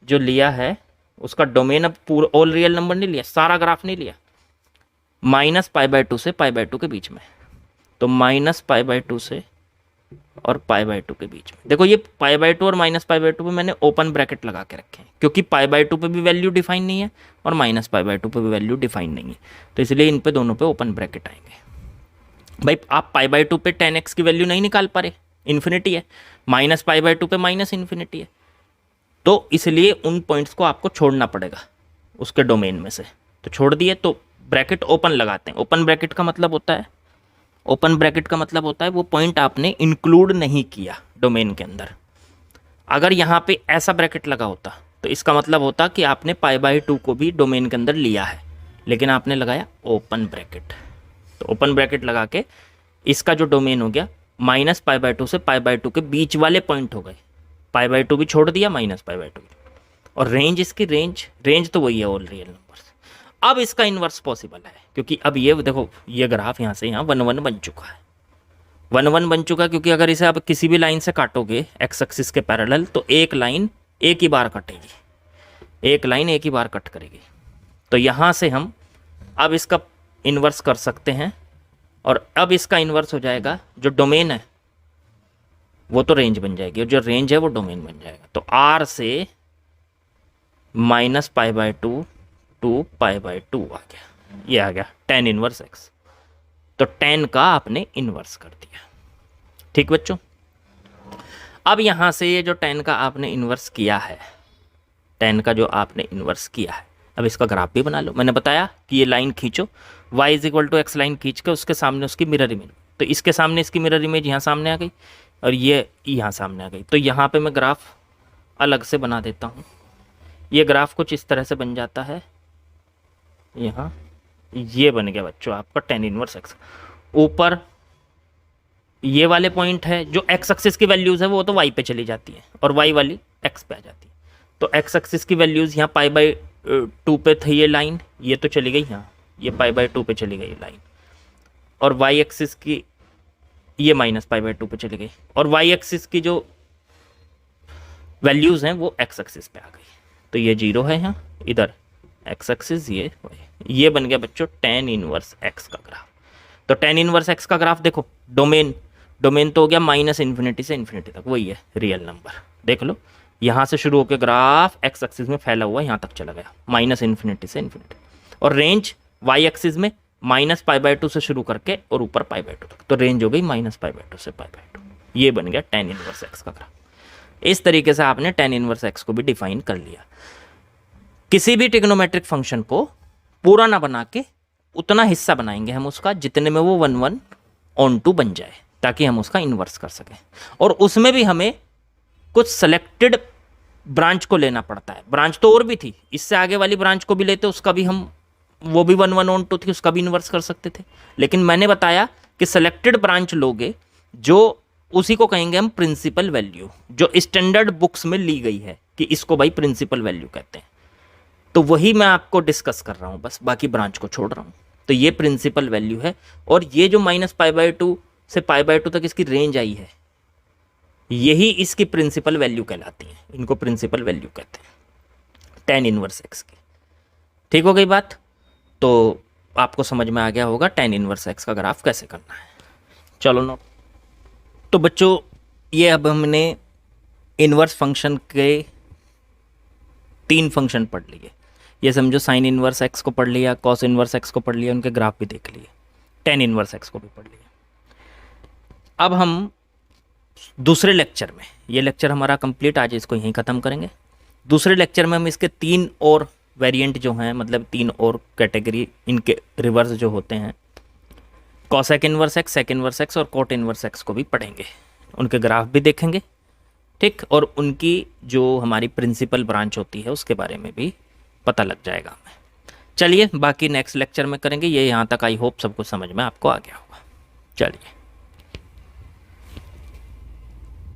जो लिया है उसका डोमेन अब पूरा ऑल रियल नंबर नहीं लिया, सारा ग्राफ नहीं लिया, -π/2 से π/2 के बीच में। तो -π/2 से और पाई बाय टू के बीच में। देखो ये पाई बाय टू और माइनस पाई बाय टू पे मैंने ओपन ब्रैकेट लगा के रखे हैं, क्योंकि पाई बाय टू पे भी वैल्यू डिफाइन नहीं है और माइनस पाई बाय टू पे भी वैल्यू डिफाइन नहीं है, तो इसलिए इन पे दोनों पे ओपन ब्रैकेट आएंगे। भाई आप पाई बाय टू पे 10x की वैल्यू नहीं निकाल पा रहे, इन्फिनिटी है, माइनस पाई बाय टू पे माइनस इन्फिनिटी है, तो इसलिए उन पॉइंट्स को आपको छोड़ना पड़ेगा उसके डोमेन में से। तो छोड़ दिए तो ब्रैकेट ओपन लगाते हैं। ओपन ब्रैकेट का मतलब होता है, ओपन ब्रैकेट का मतलब होता है वो पॉइंट आपने इंक्लूड नहीं किया डोमेन के अंदर। अगर यहाँ पे ऐसा ब्रैकेट लगा होता तो इसका मतलब होता कि आपने पाई बाय टू को भी डोमेन के अंदर लिया है, लेकिन आपने लगाया ओपन ब्रैकेट। तो ओपन ब्रैकेट लगा के इसका जो डोमेन हो गया माइनस पाई बाय टू से पाई बाय टू के बीच वाले पॉइंट हो गए, पाई बाय टू भी छोड़ दिया, माइनस पाई बाय टू, और रेंज इसकी रेंज तो वही है ऑल रियल नंबर्स। अब इसका इन्वर्स पॉसिबल है, क्योंकि अब ये देखो ये ग्राफ यहाँ से यहाँ 1 1 बन चुका है, 1 1 बन चुका है, क्योंकि अगर इसे आप किसी भी लाइन से काटोगे एक्स एक्सिस के पैरेलल तो एक लाइन एक ही बार कटेगी, एक लाइन एक ही बार कट करेगी। तो यहाँ से हम अब इसका इन्वर्स कर सकते हैं, और अब इसका इन्वर्स हो जाएगा जो डोमेन है वो तो रेंज बन जाएगी, और जो रेंज है वो डोमेन बन जाएगा। तो आर से minus pi by two to pi by two आ गया, ये आ गया tan इनवर्स x। तो tan का आपने इन्वर्स कर दिया। ठीक बच्चों, अब यहाँ से ये जो tan का आपने इन्वर्स किया है, tan का जो आपने इन्वर्स किया है, अब इसका ग्राफ भी बना लो। मैंने बताया कि ये लाइन खींचो, y is equal to x line खींच के उसके सामने उसकी मिरर इमेज, तो इसके सामने इसकी मिरर इमेज यहाँ सामने आ गई और ये यहाँ सामने आ गई। तो यहाँ पे मैं ग्राफ अलग से बना देता हूँ। ये ग्राफ कुछ इस तरह से बन जाता है, यहाँ ये बन गया बच्चों आपका tan इनवर्स x। ऊपर ये वाले पॉइंट है, जो x एक्सिस की वैल्यूज़ है वो तो y पे चली जाती है और y वाली x पे आ जाती है। तो x एक्सिस की वैल्यूज़ यहाँ पाई बाय टू पे थी ये लाइन, ये तो चली गई यहाँ, ये पाई बाय टू पे चली गई लाइन, और y एक्सिस की ये माइनस पाई बाय टू पे चली गई, और y एक्सिस की जो वैल्यूज़ हैं वो x एक्सिस पे आ गई। तो ये 0 है यहाँ, इधर x एक्सिस ये बन गया बच्चों tan इनवर्स x का ग्राफ। तो tan इनवर्स x का ग्राफ देखो, डोमेन तो हो गया माइनस इन्फिनिटी से इन्फिनिटी तक, वही है रियल नंबर। देख लो यहाँ से शुरू होकर ग्राफ x एक्सिस में फैला हुआ यहाँ तक चला गया, माइनस इन्फिनिटी से इन्फिनिटी, और रेंज y एक्सिस में माइनस पाई बाय टू से शुरू करके और ऊपर पाई बाय टू तक, तो रेंज हो गई माइनस पाई बाय टू से पाई बाय टू। ये बन गया tan इनवर्स x का ग्राफ। इस तरीके से आपने tan इनवर्स x को भी डिफाइन कर लिया। किसी भी ट्रिग्नोमेट्रिक फंक्शन को पूरा ना बना के उतना हिस्सा बनाएंगे हम उसका जितने में वो 1 1 ऑन टू बन जाए, ताकि हम उसका इन्वर्स कर सकें। और उसमें भी हमें कुछ सेलेक्टेड ब्रांच को लेना पड़ता है। ब्रांच तो और भी थी, इससे आगे वाली ब्रांच को भी लेते उसका भी हम, वो भी 1 1 ऑन टू थी, उसका भी इन्वर्स कर सकते थे। लेकिन मैंने बताया कि सेलेक्टेड ब्रांच लोगे जो उसी को कहेंगे हम प्रिंसिपल वैल्यू, जो स्टैंडर्ड बुक्स में ली गई है कि इसको भाई प्रिंसिपल वैल्यू कहते हैं। तो वही मैं आपको डिस्कस कर रहा हूँ, बस बाकी ब्रांच को छोड़ रहा हूँ। तो ये प्रिंसिपल वैल्यू है, और ये जो माइनस पाई बाय टू से पाई बाय टू तक इसकी रेंज आई है, यही इसकी प्रिंसिपल वैल्यू कहलाती है। इनको प्रिंसिपल वैल्यू कहते हैं tan इनवर्स x की। ठीक हो गई बात? तो आपको समझ में आ गया होगा tan इनवर्स x का ग्राफ कैसे करना है। चलो नो, तो बच्चों ये अब हमने इनवर्स फंक्शन के 3 फंक्शन पढ़ लिए। ये समझो साइन इनवर्स x को पढ़ लिया, कॉस इनवर्स x को पढ़ लिया, उनके ग्राफ भी देख लिए, tan इनवर्स x को भी पढ़ लिया। अब हम दूसरे लेक्चर में, ये लेक्चर हमारा कंप्लीट, आज इसको यहीं ख़त्म करेंगे। दूसरे लेक्चर में हम इसके 3 और वेरिएंट जो हैं, मतलब 3 और कैटेगरी इनके रिवर्स जो होते हैं, cosec inverse x, sec inverse x और कोट इनवर्स x को भी पढ़ेंगे, उनके ग्राफ भी देखेंगे। ठीक, और उनकी जो हमारी प्रिंसिपल ब्रांच होती है उसके बारे में भी पता लग जाएगा हमें। चलिए बाकी नेक्स्ट लेक्चर में करेंगे। ये यहाँ तक आई होप सब कुछ समझ में आपको आ गया होगा। चलिए।